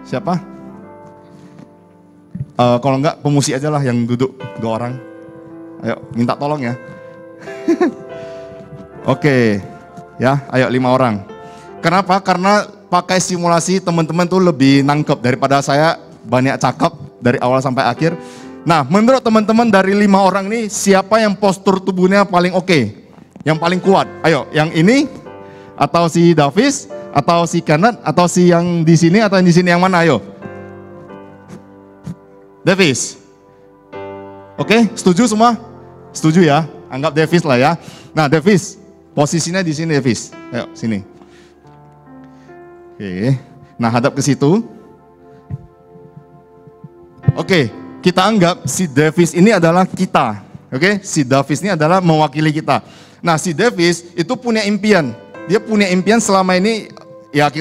Siapa? Kalau enggak, pemusik aja lah yang duduk, 2 orang. Ayo, minta tolong ya. Oke, ya, ayo 5 orang. Kenapa? Karena pakai simulasi teman-teman tuh lebih nangkep daripada saya banyak cakap dari awal sampai akhir. Nah, menurut teman-teman dari 5 orang ini, siapa yang postur tubuhnya paling oke? Yang paling kuat? Ayo, yang ini? Atau si Davis? Atau si Kenneth? Atau si yang di sini? Atau yang di sini? Yang mana? Ayo. Davis. Oke, setuju semua? Setuju ya? Anggap Davis lah ya. Nah, Davis, posisinya di sini Davis. Ayo, sini. Oke, nah hadap ke situ. Oke, kita anggap si Davis ini adalah kita. Oke, si Davis ini adalah mewakili kita. Nah, si Davis itu punya impian. Dia punya impian selama ini, ya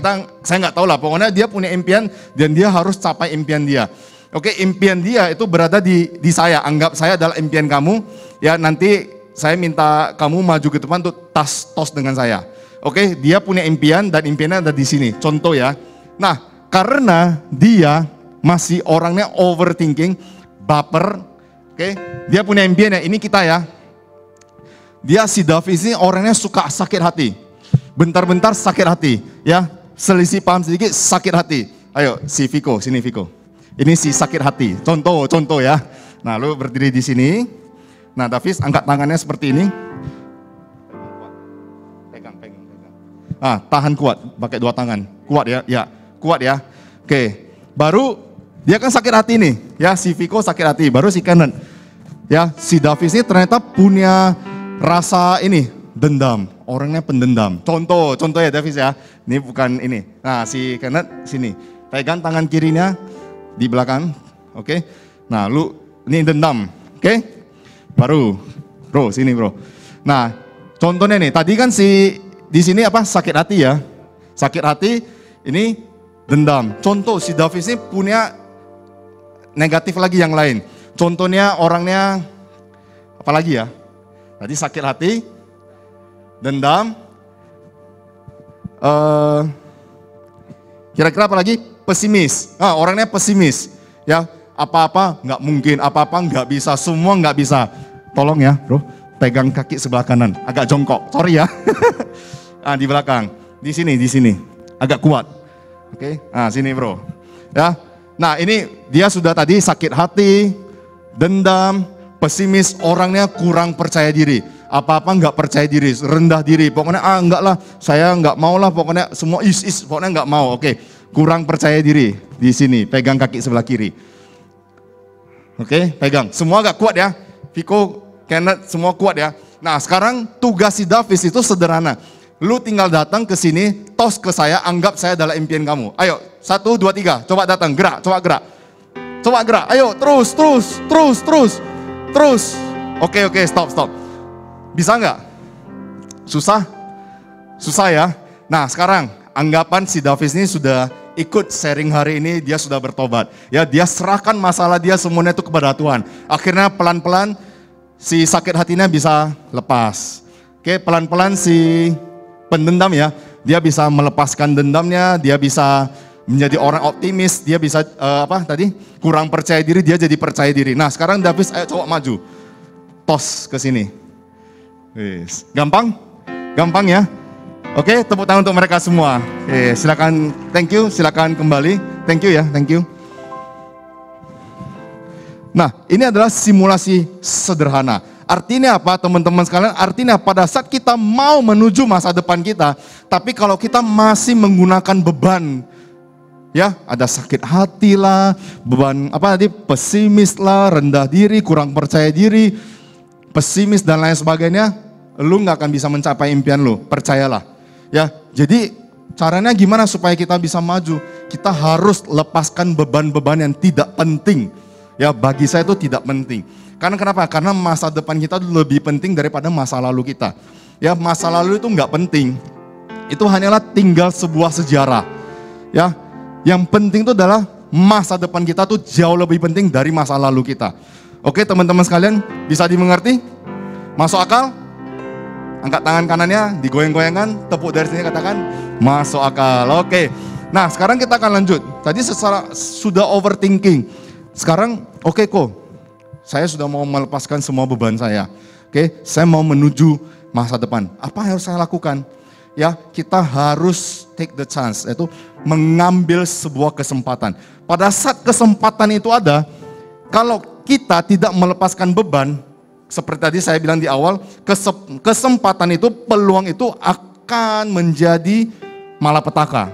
saya nggak tahu lah. Pokoknya dia punya impian dan dia harus capai impian dia. Oke, impian dia itu berada di saya. Anggap saya adalah impian kamu. Ya, nanti saya minta kamu maju ke depan untuk tos dengan saya. Oke, dia punya impian dan impiannya ada di sini. Contoh ya. Nah, karena dia masih orangnya overthinking, baper. Oke, dia punya impian ya. Ini kita ya. Dia si Davis ini orangnya suka sakit hati. Bentar-bentar sakit hati, ya. Selisih paham sedikit sakit hati. Ayo, si Viko, sini Viko. Ini si sakit hati. Contoh ya. Nah, lu berdiri di sini. Nah, Davis angkat tangannya seperti ini. Pegang. Tahan kuat, pakai 2 tangan. Kuat ya, kuat ya. Oke, baru dia kan sakit hati nih, ya si Viko sakit hati, baru si Kenneth. Ya, si Davis ini ternyata punya rasa ini, dendam, orangnya pendendam. Contoh ya Davis ya, ini bukan ini. Nah, si Kenneth sini, pegang tangan kirinya di belakang, oke. Nah, lu ini dendam, oke. Baru, bro, sini bro. Nah, contohnya nih, tadi kan si di sini apa sakit hati ya, sakit hati, ini dendam. Contoh si Davis ini punya negatif lagi yang lain. Contohnya orangnya apa lagi ya? Tadi sakit hati, dendam, kira-kira apa lagi? Pesimis. Orangnya pesimis. Ya, apa-apa nggak mungkin, apa-apa nggak bisa, semua nggak bisa. Tolong ya, bro, pegang kaki sebelah kanan, agak jongkok. Sorry ya. Di belakang, di sini, agak kuat. Oke, sini bro. Ya, nah ini dia sudah tadi sakit hati, dendam, pesimis, orangnya kurang percaya diri. apa-apa nggak percaya diri, rendah diri. Pokoknya enggak lah, saya nggak mau lah, pokoknya semua pokoknya nggak mau. Oke, kurang percaya diri di sini. Pegang kaki sebelah kiri. Oke, pegang. Semua agak kuat ya. Viko, Kenneth, semua kuat ya. Nah, sekarang tugas si Davis itu sederhana. Lu tinggal datang ke sini, tos ke saya, anggap saya adalah impian kamu. Ayo, 1, 2, 3, coba datang, gerak, coba gerak. Coba gerak, ayo, terus. Oke, stop. Bisa nggak? Susah? Susah ya? Nah, sekarang anggapan si Davis ini sudah ikut sharing hari ini, dia sudah bertobat. Ya, dia serahkan masalah dia semuanya itu kepada Tuhan. Akhirnya pelan-pelan si sakit hatinya bisa lepas. Oke, pelan-pelan si pendendam ya, dia bisa melepaskan dendamnya, dia bisa menjadi orang optimis, dia bisa kurang percaya diri, dia jadi percaya diri. Nah, sekarang Davis, ayo coba maju. Tos ke sini. Yes. Gampang ya. Oke, tepuk tangan untuk mereka semua. Silakan, thank you, silakan kembali. Thank you ya, thank you. Nah, ini adalah simulasi sederhana. Artinya apa teman-teman sekalian? Artinya pada saat kita mau menuju masa depan kita, tapi kalau kita masih menggunakan beban, ya ada sakit hati lah, beban pesimis lah, rendah diri, kurang percaya diri, pesimis dan lain sebagainya, lu nggak akan bisa mencapai impian lu, percayalah. Ya, jadi caranya gimana supaya kita bisa maju? Kita harus lepaskan beban-beban yang tidak penting. Ya, bagi saya itu tidak penting. Karena kenapa? Karena masa depan kita lebih penting daripada masa lalu kita. Ya, masa lalu itu nggak penting. Itu hanyalah tinggal sebuah sejarah. Ya, yang penting itu adalah masa depan kita tuh jauh lebih penting dari masa lalu kita. Oke, teman-teman sekalian, bisa dimengerti? Masuk akal? Angkat tangan kanannya, digoyang-goyangkan, tepuk dari sini katakan, masuk akal. Oke, nah sekarang kita akan lanjut. Tadi sudah overthinking. Sekarang, oke kok, saya sudah mau melepaskan semua beban saya. Oke, saya mau menuju masa depan. Apa yang harus saya lakukan? Ya, kita harus take the chance, yaitu mengambil sebuah kesempatan. Pada saat kesempatan itu ada, kalau kita tidak melepaskan beban, seperti tadi saya bilang di awal, kesempatan itu, peluang itu akan menjadi malapetaka.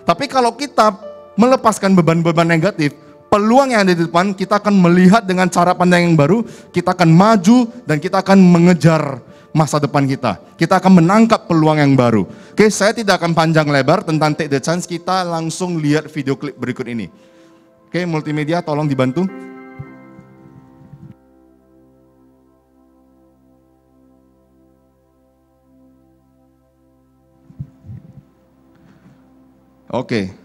Tapi kalau kita melepaskan beban-beban negatif, peluang yang ada di depan, kita akan melihat dengan cara pandang yang baru, kita akan maju dan kita akan mengejar masa depan kita. Kita akan menangkap peluang yang baru. Oke, saya tidak akan panjang lebar tentang take the chance, kita langsung lihat video klip berikut ini. Oke, multimedia tolong dibantu. Oke.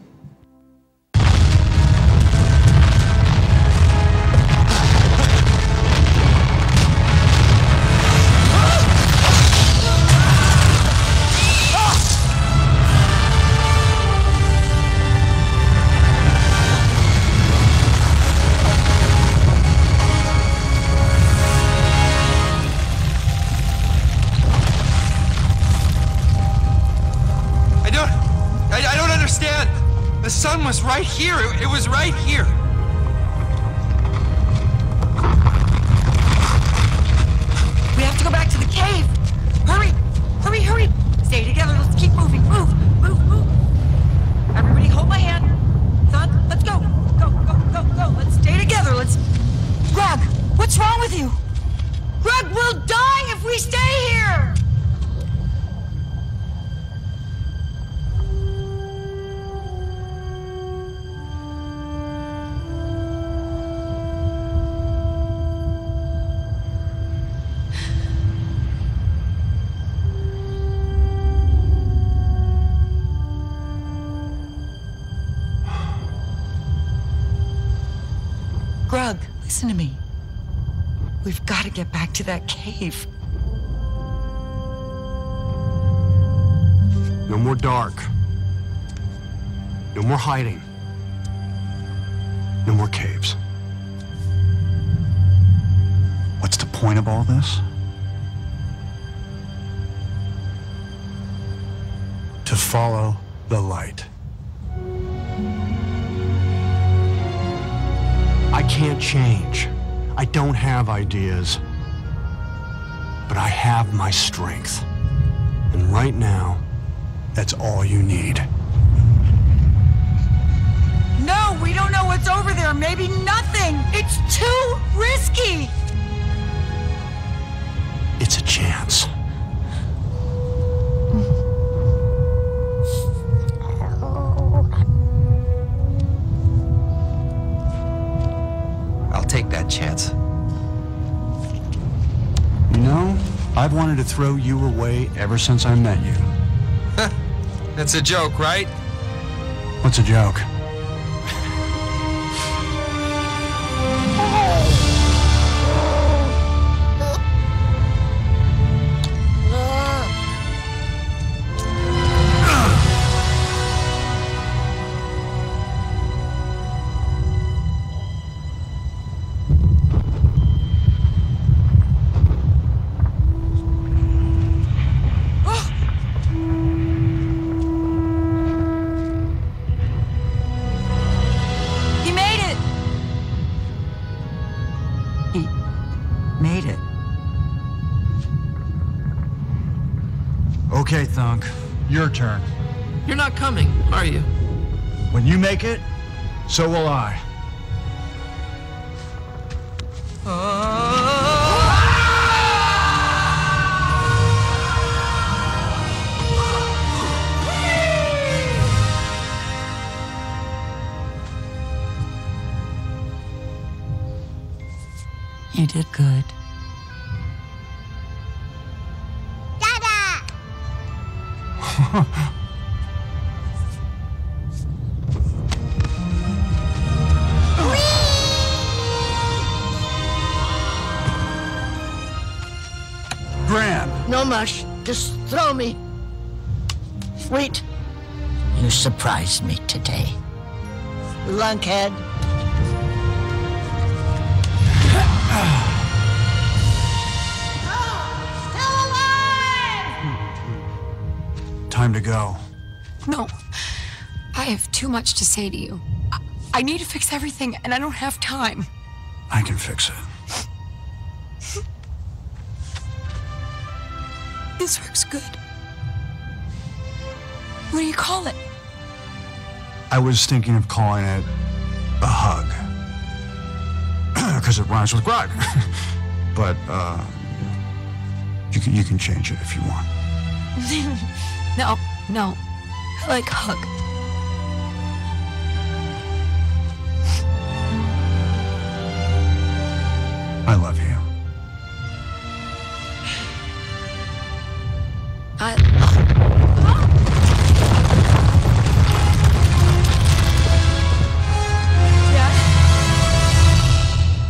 The sun was right here. It was right here. We have to go back to the cave. Hurry! Hurry, hurry! Stay together. Let's keep moving. Move, move, move. Everybody hold my hand. Son, let's go. Go, go, go, go. Let's stay together. Let's... Greg, what's wrong with you? Greg, we'll die if we stay here! Grug, listen to me. We've got to get back to that cave. No more dark. No more hiding. No more caves. What's the point of all this? To follow the light. I can't change. I don't have ideas. but I have my strength. And right now, that's all you need. No, we don't know what's over there. Maybe nothing. It's too risky. It's a chance. I'll take that chance. You know, I've wanted to throw you away ever since I met you. That's a joke, right? What's a joke? Okay, Thunk, your turn. You're not coming, are you? When you make it, so will I. You did good. Gran! No mush. Just throw me. Sweet. You surprised me today. Lunkhead. Time to go. No, I have too much to say to you. I need to fix everything, and I don't have time. I can fix it. This works good. What do you call it? I was thinking of calling it a hug. Because it rhymes with Greg. But, you can change it if you want. No. I like hug. I love you.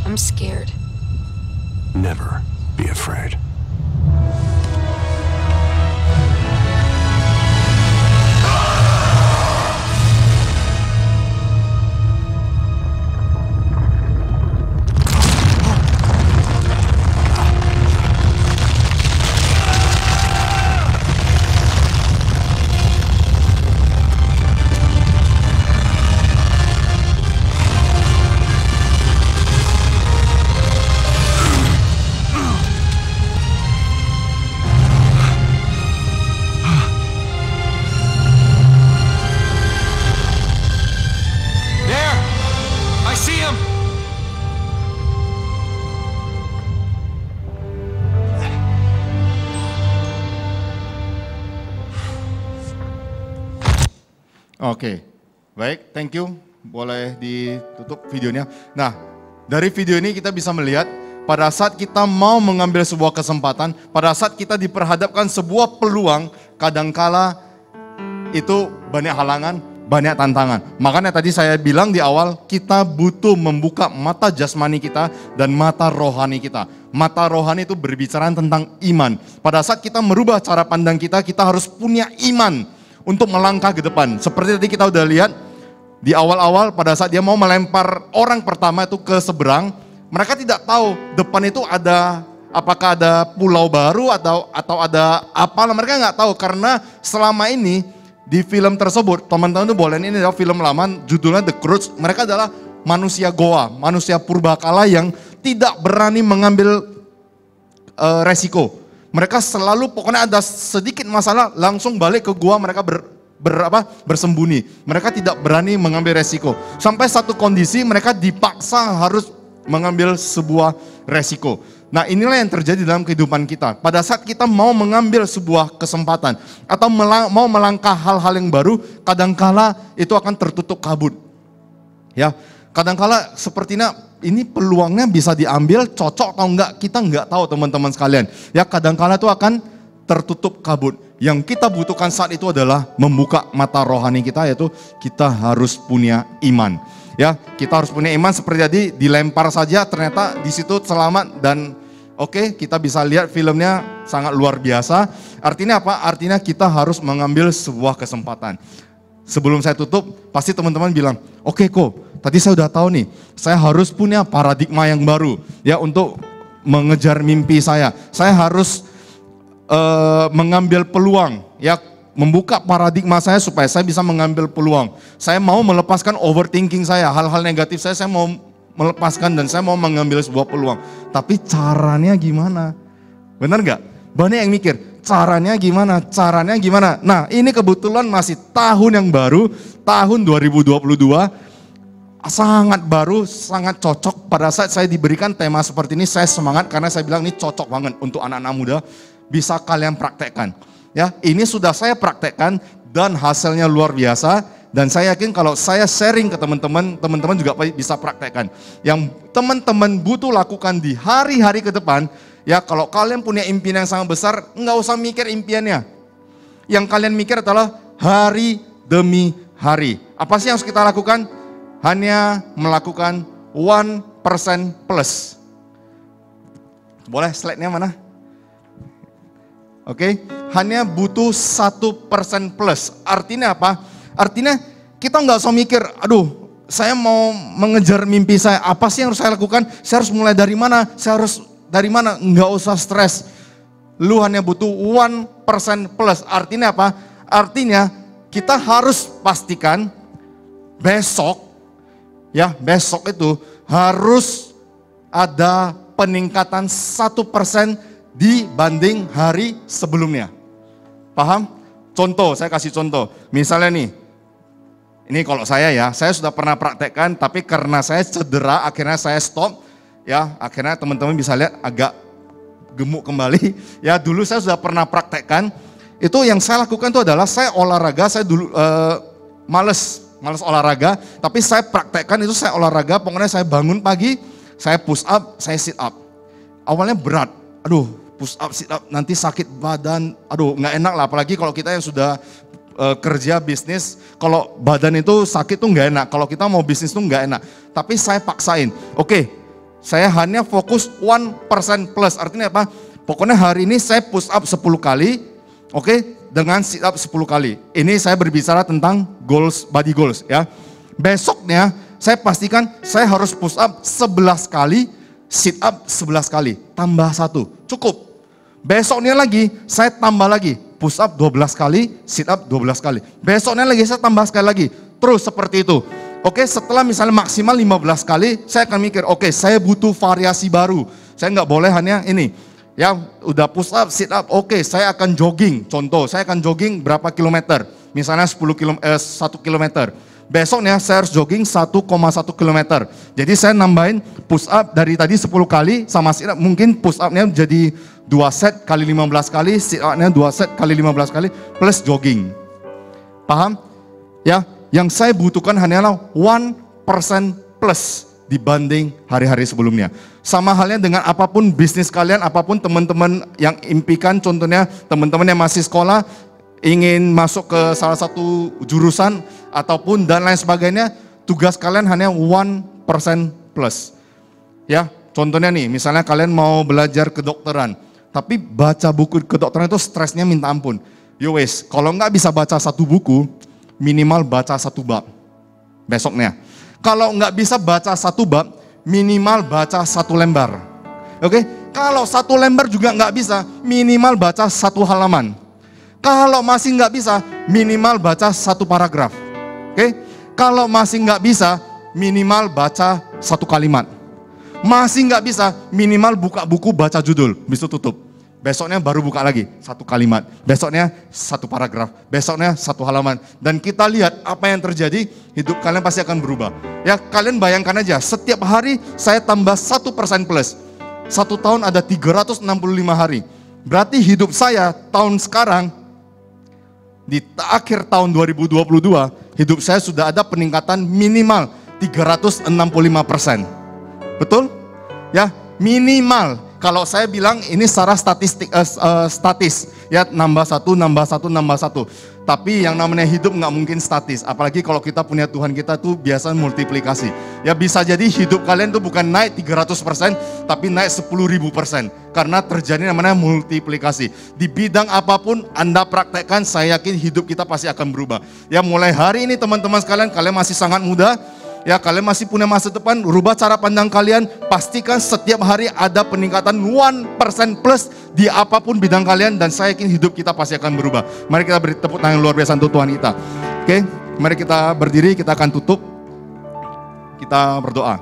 I'm scared. Never be afraid. Oke, baik, thank you. Boleh ditutup videonya. Nah, dari video ini kita bisa melihat pada saat kita mau mengambil sebuah kesempatan, pada saat kita diperhadapkan sebuah peluang, kadangkala itu banyak halangan, banyak tantangan. Makanya tadi saya bilang di awal, kita butuh membuka mata jasmani kita dan mata rohani kita. Mata rohani itu berbicara tentang iman. Pada saat kita merubah cara pandang kita harus punya iman untuk melangkah ke depan. Seperti tadi kita udah lihat di awal-awal pada saat dia mau melempar orang pertama itu ke seberang, mereka tidak tahu depan itu ada, apakah ada pulau baru atau ada apa, mereka nggak tahu karena selama ini di film tersebut, teman-teman tuh boleh, ini adalah film lama judulnya The Croods, mereka adalah manusia goa, manusia purbakala yang tidak berani mengambil resiko. Mereka selalu pokoknya ada sedikit masalah langsung balik ke gua, mereka bersembunyi. Mereka tidak berani mengambil resiko. Sampai satu kondisi mereka dipaksa harus mengambil sebuah resiko. Nah, inilah yang terjadi dalam kehidupan kita. Pada saat kita mau mengambil sebuah kesempatan atau mau melangkah hal-hal yang baru, kadangkala itu akan tertutup kabut. Ya, kadangkala sepertinya ini peluangnya bisa diambil, cocok atau enggak, kita enggak tahu teman-teman sekalian. Ya, kadangkala itu akan tertutup kabut. Yang kita butuhkan saat itu adalah membuka mata rohani kita, yaitu kita harus punya iman. Ya, kita harus punya iman seperti tadi, dilempar saja ternyata di situ selamat dan oke, kita bisa lihat filmnya sangat luar biasa. Artinya apa? Artinya kita harus mengambil sebuah kesempatan. Sebelum saya tutup, pasti teman-teman bilang, oke kok, tadi saya udah tahu nih, saya harus punya paradigma yang baru ya untuk mengejar mimpi saya. Saya harus mengambil peluang, ya membuka paradigma saya supaya saya bisa mengambil peluang. Saya mau melepaskan overthinking saya, hal-hal negatif saya mau melepaskan dan saya mau mengambil sebuah peluang. Tapi caranya gimana? Benar nggak? Banyak yang mikir, caranya gimana? Caranya gimana? Nah, ini kebetulan masih tahun yang baru, tahun 2022, sangat baru, sangat cocok. Pada saat saya diberikan tema seperti ini, saya semangat karena saya bilang ini cocok banget untuk anak-anak muda, bisa kalian praktekkan. Ya, ini sudah saya praktekkan dan hasilnya luar biasa. Dan saya yakin kalau saya sharing ke teman-teman, teman-teman juga bisa praktekkan. Yang teman-teman butuh lakukan di hari-hari ke depan, ya kalau kalian punya impian yang sangat besar, nggak usah mikir impiannya. Yang kalian mikir adalah hari demi hari. Apa sih yang harus kita lakukan? Hanya melakukan 1% plus. Boleh slide-nya mana? Oke, hanya butuh 1% plus. Artinya apa? Artinya kita nggak usah mikir, aduh saya mau mengejar mimpi saya, apa sih yang harus saya lakukan? Saya harus mulai dari mana? Saya harus dari mana? Nggak usah stres. Lu hanya butuh 1% plus. Artinya apa? Artinya kita harus pastikan besok, ya besok itu harus ada peningkatan 1% dibanding hari sebelumnya. Paham? Contoh, saya kasih contoh. Misalnya nih, ini kalau saya ya, saya sudah pernah praktekkan, tapi karena saya cedera, akhirnya saya stop. Ya, akhirnya teman-teman bisa lihat agak gemuk kembali. Ya, dulu saya sudah pernah praktekkan. Itu yang saya lakukan itu adalah saya olahraga, saya dulu males olahraga, tapi saya praktekkan itu saya olahraga. Pokoknya saya bangun pagi, saya push up, saya sit up. Awalnya berat, aduh. Push up, sit up, nanti sakit badan, aduh nggak enak lah, apalagi kalau kita yang sudah kerja bisnis, kalau badan itu sakit tuh nggak enak, kalau kita mau bisnis tuh nggak enak. Tapi saya paksain, oke, saya hanya fokus 1% plus, artinya apa? Pokoknya hari ini saya push up 10 kali, oke, dengan sit up 10 kali. Ini saya berbicara tentang goals, body goals ya. Besoknya saya pastikan saya harus push up 11 kali, sit up 11 kali, tambah 1, cukup. Besoknya lagi, saya tambah lagi, push up 12 kali, sit up 12 kali. Besoknya lagi, saya tambah sekali lagi. Terus seperti itu. Oke, setelah misalnya maksimal 15 kali, saya akan mikir, oke, saya butuh variasi baru. Saya nggak boleh hanya ini. Ya, udah push up, sit up, oke, saya akan jogging. Contoh, saya akan jogging berapa kilometer? Misalnya 1 kilometer. Besoknya saya harus jogging 1,1 km. Jadi saya nambahin push up dari tadi 10 kali sama sit up. Mungkin push upnya jadi 2 set kali 15 kali, sit upnya 2 set kali 15 kali, plus jogging. Paham? Ya, yang saya butuhkan hanyalah 1% plus dibanding hari-hari sebelumnya. Sama halnya dengan apapun bisnis kalian, apapun teman-teman yang impikan, contohnya teman-teman yang masih sekolah, ingin masuk ke salah satu jurusan ataupun dan lain sebagainya, tugas kalian hanya 1% plus. Ya, contohnya nih, misalnya kalian mau belajar kedokteran, tapi baca buku kedokteran itu stresnya minta ampun. Yo wes, kalau nggak bisa baca 1 buku, minimal baca 1 bab besoknya. Kalau nggak bisa baca 1 bab, minimal baca 1 lembar. Oke, kalau 1 lembar juga nggak bisa, minimal baca 1 halaman. Kalau masih nggak bisa, minimal baca 1 paragraf. Oke? Kalau masih nggak bisa, minimal baca 1 kalimat. Masih nggak bisa, minimal buka buku baca judul, bisa tutup. besoknya baru buka lagi, 1 kalimat, besoknya 1 paragraf, besoknya 1 halaman. Dan kita lihat apa yang terjadi, hidup kalian pasti akan berubah. Ya, kalian bayangkan aja, setiap hari saya tambah 1% plus. 1 tahun ada 365 hari. Berarti hidup saya tahun sekarang, di akhir tahun 2022, hidup saya sudah ada peningkatan minimal 365%. Betul? Ya, minimal. Kalau saya bilang ini secara statis, ya nambah satu. Tapi yang namanya hidup nggak mungkin statis. Apalagi kalau kita punya Tuhan kita tuh biasa multiplikasi. Ya bisa jadi hidup kalian tuh bukan naik 300%, tapi naik 10.000%. Karena terjadi namanya multiplikasi. Di bidang apapun Anda praktekkan, saya yakin hidup kita pasti akan berubah. Ya mulai hari ini teman-teman sekalian, kalian masih sangat muda. Ya kalian masih punya masa depan, rubah cara pandang kalian, pastikan setiap hari ada peningkatan 1% plus di apapun bidang kalian, dan saya yakin hidup kita pasti akan berubah. Mari kita beri tepuk tangan luar biasa untuk Tuhan kita. Oke, mari kita berdiri, kita akan tutup, kita berdoa.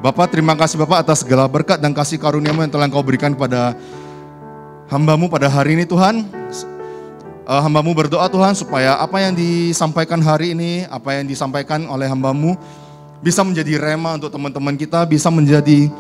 Bapak, terima kasih Bapak atas segala berkat dan kasih karunia-Mu yang telah Engkau berikan kepada hamba-Mu pada hari ini Tuhan. Hamba-Mu berdoa Tuhan supaya apa yang disampaikan hari ini, apa yang disampaikan oleh hamba-Mu bisa menjadi rema untuk teman-teman kita, bisa menjadi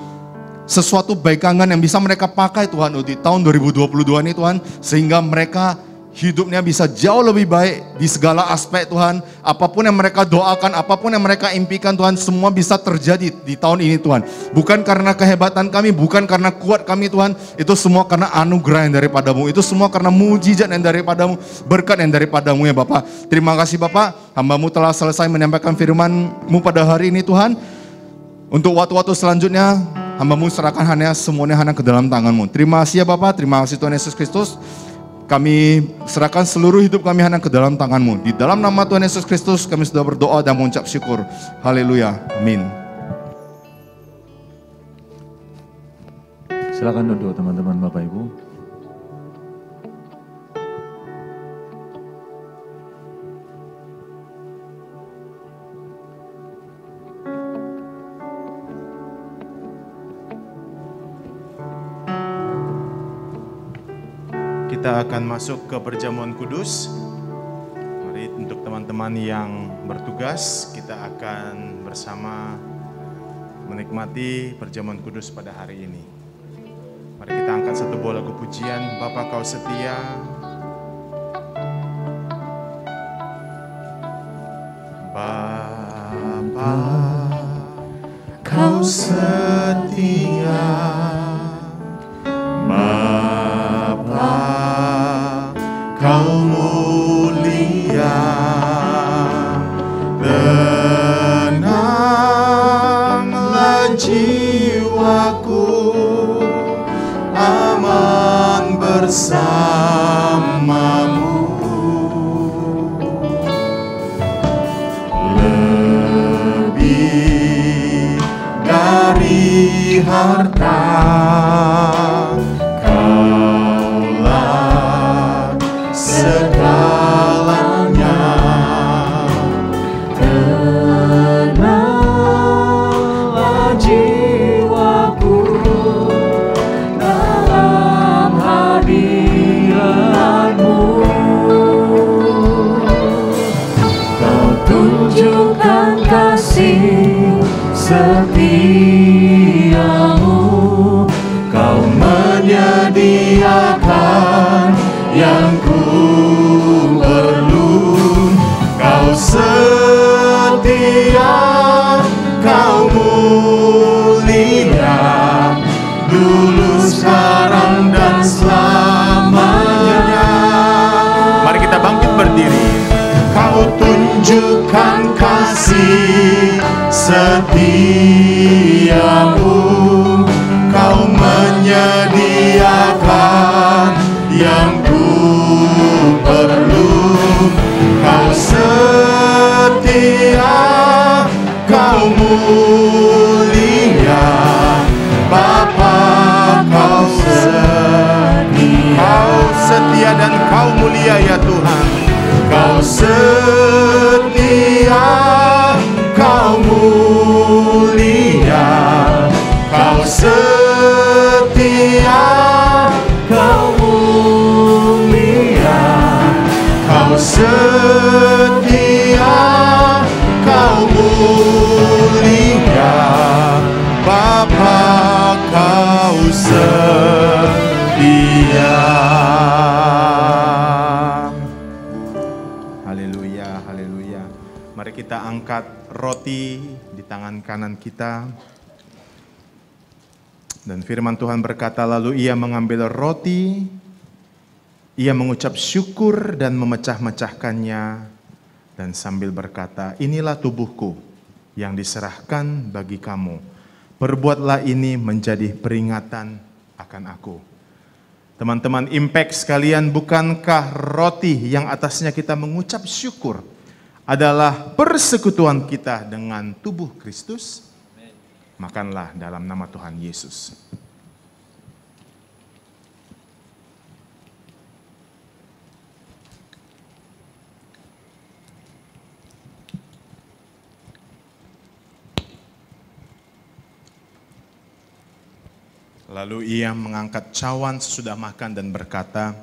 sesuatu baikangan yang bisa mereka pakai Tuhan di tahun 2022 ini Tuhan, sehingga mereka hidupnya bisa jauh lebih baik di segala aspek Tuhan. Apapun yang mereka doakan, apapun yang mereka impikan Tuhan, semua bisa terjadi di tahun ini Tuhan. Bukan karena kehebatan kami, bukan karena kuat kami Tuhan, itu semua karena anugerah yang daripada-Mu, itu semua karena mujizat yang daripada-Mu, berkat yang daripada-Mu ya Bapak. Terima kasih Bapak, hamba-Mu telah selesai menyampaikan firman-Mu pada hari ini Tuhan. Untuk waktu-waktu selanjutnya, hamba-Mu serahkan semuanya hanya ke dalam tangan-Mu. Terima kasih ya Bapak, terima kasih Tuhan Yesus Kristus. Kami serahkan seluruh hidup kami hanya ke dalam tangan-Mu. Di dalam nama Tuhan Yesus Kristus kami sudah berdoa dan mengucap syukur. Haleluya. Amin. Silakan duduk teman-teman Bapak Ibu. Kita akan masuk ke perjamuan kudus. Mari untuk teman-teman yang bertugas, kita akan bersama menikmati perjamuan kudus pada hari ini. Mari kita angkat satu buah lagu pujian, Bapa Kau Setia. Bapa Kau setia, Bapa Kau mulia, tenanglah jiwaku, aman bersamamu. Lebih dari harta, segalanya, tenanglah jiwaku dalam hadirat-Mu. Kau tunjukkan kasih setiamu, Kau menyediakan yang ku perlu. Kau setia, Kau mulia, dulu, sekarang, dan selamanya. Mari kita bangkit berdiri. Kau tunjukkan kasih setiamu, Kau menyediakan yang ku perlu. Kau setia, Kau mulia, Bapa Kau setia. Kau setia dan Kau mulia ya Tuhan. Kau setia, Kau mulia, setia. Haleluya, haleluya. Mari kita angkat roti di tangan kanan kita. Dan firman Tuhan berkata, lalu ia mengambil roti, ia mengucap syukur dan memecah-mecahkannya, dan sambil berkata, inilah tubuhku yang diserahkan bagi kamu. Perbuatlah ini menjadi peringatan akan aku. Teman-teman Impact sekalian, bukankah roti yang atasnya kita mengucap syukur adalah persekutuan kita dengan tubuh Kristus? Makanlah dalam nama Tuhan Yesus. Lalu ia mengangkat cawan sesudah makan dan berkata,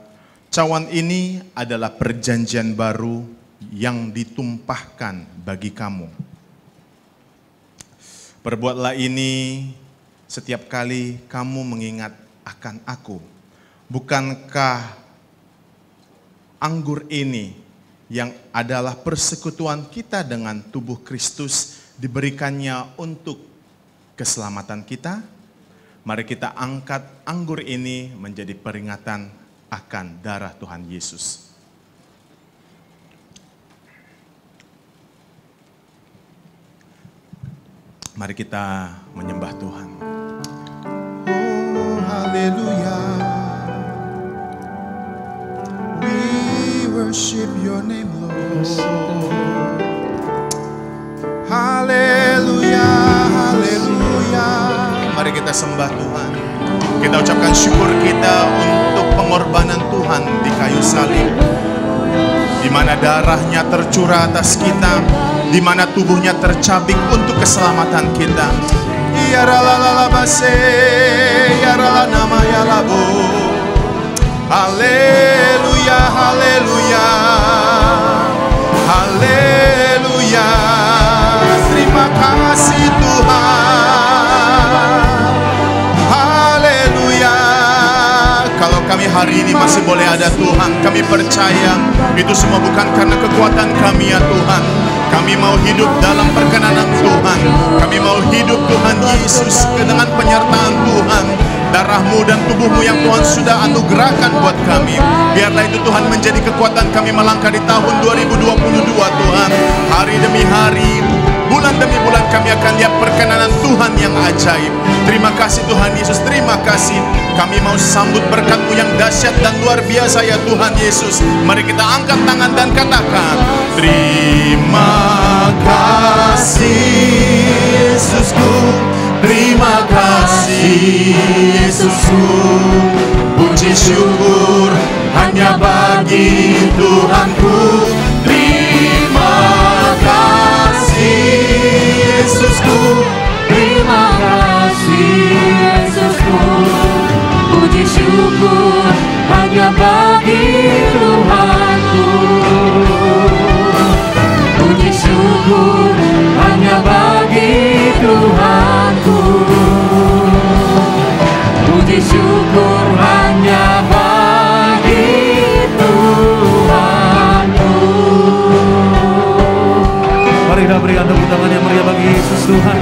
cawan ini adalah perjanjian baru yang ditumpahkan bagi kamu. Perbuatlah ini setiap kali kamu mengingat akan aku. Bukankah anggur ini yang adalah persekutuan kita dengan tubuh Kristus diberikannya untuk keselamatan kita? Mari kita angkat anggur ini menjadi peringatan akan darah Tuhan Yesus. Mari kita menyembah Tuhan. Oh, haleluya. We worship your name, Lord. Haleluya, haleluya. Mari kita sembah Tuhan. Kita ucapkan syukur kita untuk pengorbanan Tuhan di kayu salib, di mana darahnya tercurah atas kita, di mana tubuhnya tercabik untuk keselamatan kita. Ya rala base, ya rala nama ya labo. Haleluya, haleluya, haleluya. Terima kasih Tuhan. Haleluya. Kalau kami hari ini masih boleh ada Tuhan, kami percaya itu semua bukan karena kekuatan kami ya Tuhan. Kami mau hidup dalam perkenanan Tuhan. Kami mau hidup Tuhan Yesus dengan penyertaan Tuhan. Darah-Mu dan tubuh-Mu yang Tuhan sudah anugerahkan buat kami. Biarlah itu Tuhan menjadi kekuatan kami melangkah di tahun 2022 Tuhan. Hari demi hari, bulan demi bulan kami akan lihat perkenanan Tuhan yang ajaib. Terima kasih Tuhan Yesus, terima kasih. Kami mau sambut berkat-Mu yang dahsyat dan luar biasa ya Tuhan Yesus. Mari kita angkat tangan dan katakan, terima kasih Yesusku, terima kasih Yesusku. Puji syukur hanya bagi Tuhanku. Terima kasih Yesusku, terima kasih Yesusku. Puji syukur hanya bagi Tuhanku. Puji syukur hanya bagi Tuhanku. Puji syukur hanya bagi Tuhanku. Mari kita berikan tepuk tangan yang meriah bagi Yesus Tuhan.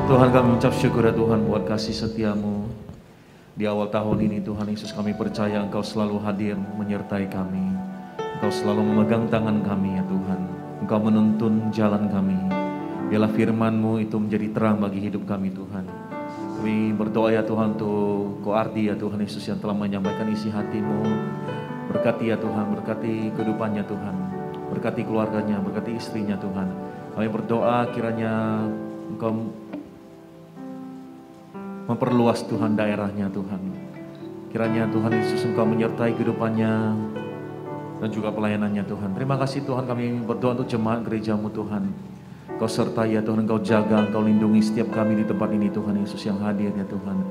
Tuhan, kami mengucap syukur ya Tuhan buat kasih setia-Mu. Di awal tahun ini Tuhan Yesus, kami percaya Engkau selalu hadir menyertai kami. Engkau selalu memegang tangan kami ya Tuhan. Engkau menuntun jalan kami. Biarlah firman-Mu itu menjadi terang bagi hidup kami Tuhan. Kami berdoa ya Tuhan untuk Ko Ardi ya Tuhan Yesus yang telah menyampaikan isi hati-Mu. Berkati ya Tuhan, berkati kehidupannya Tuhan. Berkati keluarganya, berkati istrinya Tuhan. Kami berdoa kiranya Engkau memperluas Tuhan daerahnya Tuhan. Kiranya Tuhan Yesus Engkau menyertai kehidupannya dan juga pelayanannya Tuhan. Terima kasih Tuhan, kami berdoa untuk jemaat gereja-Mu Tuhan. Engkau sertai ya Tuhan, Engkau jaga, Engkau lindungi setiap kami di tempat ini Tuhan Yesus yang hadir ya Tuhan.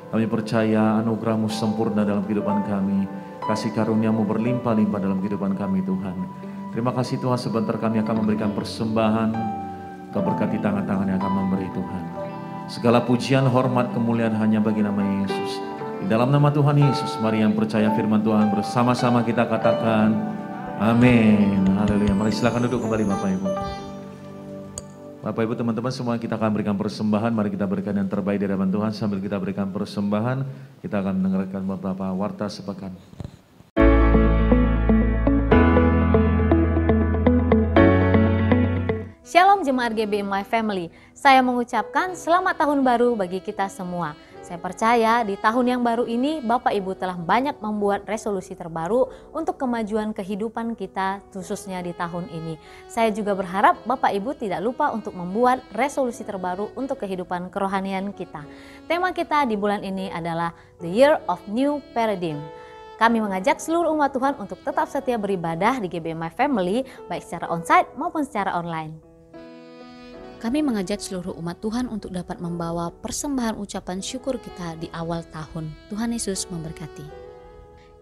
Kami percaya anugerah-Mu sempurna dalam kehidupan kami. Kasih karunia-Mu berlimpah-limpah dalam kehidupan kami Tuhan. Terima kasih Tuhan, sebentar kami akan memberikan persembahan Kau berkati tangan-tangan yang akan memberi Tuhan. Segala pujian, hormat, kemuliaan hanya bagi nama Yesus. Di dalam nama Tuhan Yesus, mari yang percaya firman Tuhan bersama-sama kita katakan amin. Haleluya. Mari silakan duduk kembali Bapak Ibu. Bapak Ibu, teman-teman semua, kita akan berikan persembahan. Mari kita berikan yang terbaik dari hadapan Tuhan. Sambil kita berikan persembahan, kita akan mendengarkan beberapa warta sepekan. Shalom Jemaat GBI My Family, saya mengucapkan selamat tahun baru bagi kita semua. Saya percaya di tahun yang baru ini Bapak Ibu telah banyak membuat resolusi terbaru untuk kemajuan kehidupan kita khususnya di tahun ini. Saya juga berharap Bapak Ibu tidak lupa untuk membuat resolusi terbaru untuk kehidupan kerohanian kita. Tema kita di bulan ini adalah The Year of New Paradigm. Kami mengajak seluruh umat Tuhan untuk tetap setia beribadah di GBI My Family baik secara onsite maupun secara online. Kami mengajak seluruh umat Tuhan untuk dapat membawa persembahan ucapan syukur kita di awal tahun. Tuhan Yesus memberkati.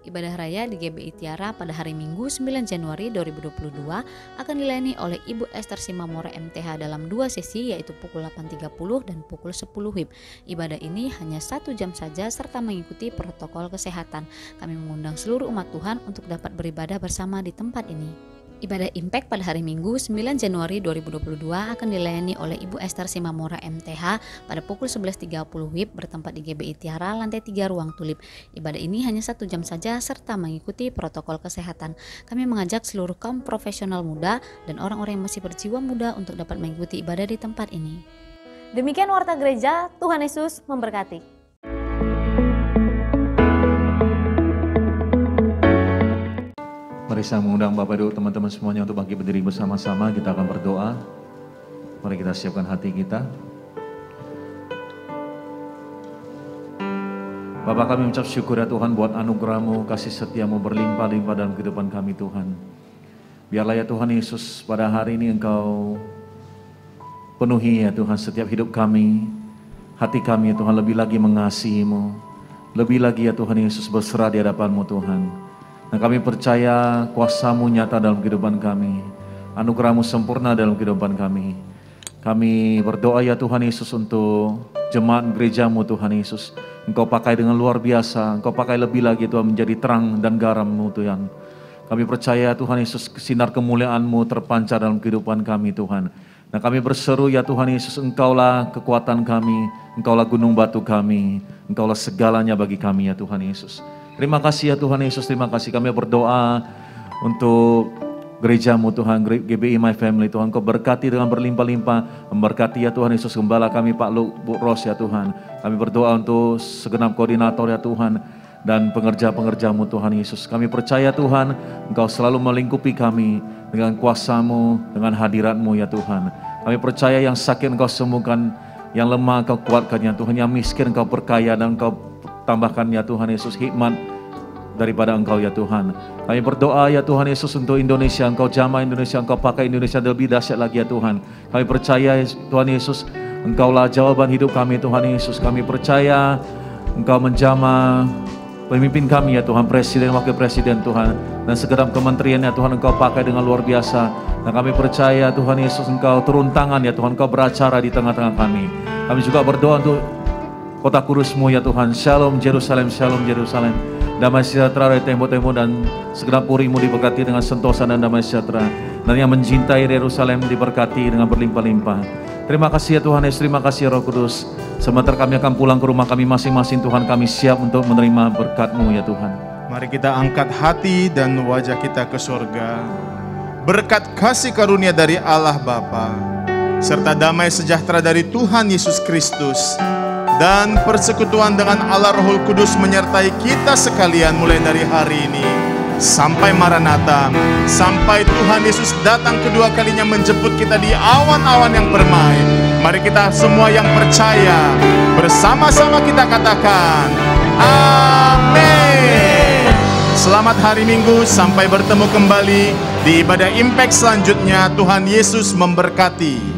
Ibadah raya di GBI Tiara pada hari Minggu 9 Januari 2022 akan dilayani oleh Ibu Esther Simamora MTH dalam 2 sesi, yaitu pukul 8.30 dan pukul 10 WIB. Ibadah ini hanya 1 jam saja serta mengikuti protokol kesehatan. Kami mengundang seluruh umat Tuhan untuk dapat beribadah bersama di tempat ini. Ibadah Impact pada hari Minggu 9 Januari 2022 akan dilayani oleh Ibu Esther Simamora MTH pada pukul 11.30 WIB bertempat di GBI Tiara lantai 3 ruang tulip. Ibadah ini hanya 1 jam saja serta mengikuti protokol kesehatan. Kami mengajak seluruh kaum profesional muda dan orang-orang yang masih berjiwa muda untuk dapat mengikuti ibadah di tempat ini. Demikian Warta Gereja, Tuhan Yesus memberkati. Mari saya mengundang Bapak Ibu, teman-teman semuanya untuk bangkit berdiri bersama-sama. Kita akan berdoa. Mari kita siapkan hati kita. Bapak, kami mengucap syukur ya Tuhan buat anugerah-Mu, kasih setia-Mu berlimpah-limpah dalam kehidupan kami Tuhan. Biarlah ya Tuhan Yesus pada hari ini Engkau penuhi ya Tuhan setiap hidup kami. Hati kami ya Tuhan lebih lagi mengasihi-Mu. Lebih lagi ya Tuhan Yesus berserah di hadapan-Mu Tuhan. Dan kami percaya kuasa-Mu nyata dalam kehidupan kami. Anugerah-Mu sempurna dalam kehidupan kami. Kami berdoa ya Tuhan Yesus untuk jemaat gereja-Mu Tuhan Yesus. Engkau pakai dengan luar biasa. Engkau pakai lebih lagi Tuhan menjadi terang dan garam-Mu Tuhan. Kami percaya Tuhan Yesus sinar kemuliaan-Mu terpancar dalam kehidupan kami Tuhan. Dan kami berseru ya Tuhan Yesus, Engkaulah kekuatan kami. Engkaulah gunung batu kami. Engkaulah segalanya bagi kami ya Tuhan Yesus. Terima kasih ya Tuhan Yesus, terima kasih. Kami berdoa untuk gereja-Mu Tuhan, GBI My Family Tuhan. Kau berkati dengan berlimpah-limpah, memberkati ya Tuhan Yesus, gembala kami Pak Luke, Bu Ros ya Tuhan. Kami berdoa untuk segenap koordinator ya Tuhan, dan pengerja-pengerja-Mu Tuhan Yesus. Kami percaya Tuhan, Engkau selalu melingkupi kami dengan kuasa-Mu, dengan hadirat-Mu ya Tuhan. Kami percaya yang sakit Engkau sembuhkan, yang lemah Engkau kuatkan ya Tuhan, yang miskin Engkau perkaya dan Engkau tambahkan ya Tuhan Yesus hikmat daripada Engkau ya Tuhan. Kami berdoa ya Tuhan Yesus untuk Indonesia. Engkau jamah Indonesia, Engkau pakai Indonesia lebih dahsyat lagi ya Tuhan. Kami percaya Tuhan Yesus, Engkaulah jawaban hidup kami Tuhan Yesus. Kami percaya Engkau menjamah pemimpin kami ya Tuhan, Presiden, Wakil Presiden Tuhan, dan segenap kementerian ya Tuhan Engkau pakai dengan luar biasa. Dan kami percaya Tuhan Yesus Engkau turun tangan ya Tuhan, Engkau beracara di tengah-tengah kami. Kami juga berdoa untuk Kota Kudus-Mu ya Tuhan. Shalom Jerusalem, Shalom Jerusalem. Damai sejahtera dari tembok-tembok dan segenap puri-Mu diberkati dengan sentosa dan damai sejahtera. Dan yang mencintai Yerusalem diberkati dengan berlimpah-limpah. Terima kasih ya Tuhan Yesus, terima kasih ya Roh Kudus. Sebentar kami akan pulang ke rumah kami masing-masing Tuhan. Kami siap untuk menerima berkat-Mu ya Tuhan. Mari kita angkat hati dan wajah kita ke surga. Berkat kasih karunia dari Allah Bapa, serta damai sejahtera dari Tuhan Yesus Kristus, dan persekutuan dengan Allah Roh Kudus menyertai kita sekalian mulai dari hari ini sampai Maranatha, sampai Tuhan Yesus datang kedua kalinya menjemput kita di awan-awan yang permai. Mari kita semua yang percaya bersama-sama kita katakan amin. Selamat hari Minggu, sampai bertemu kembali di ibadah Impact selanjutnya. Tuhan Yesus memberkati.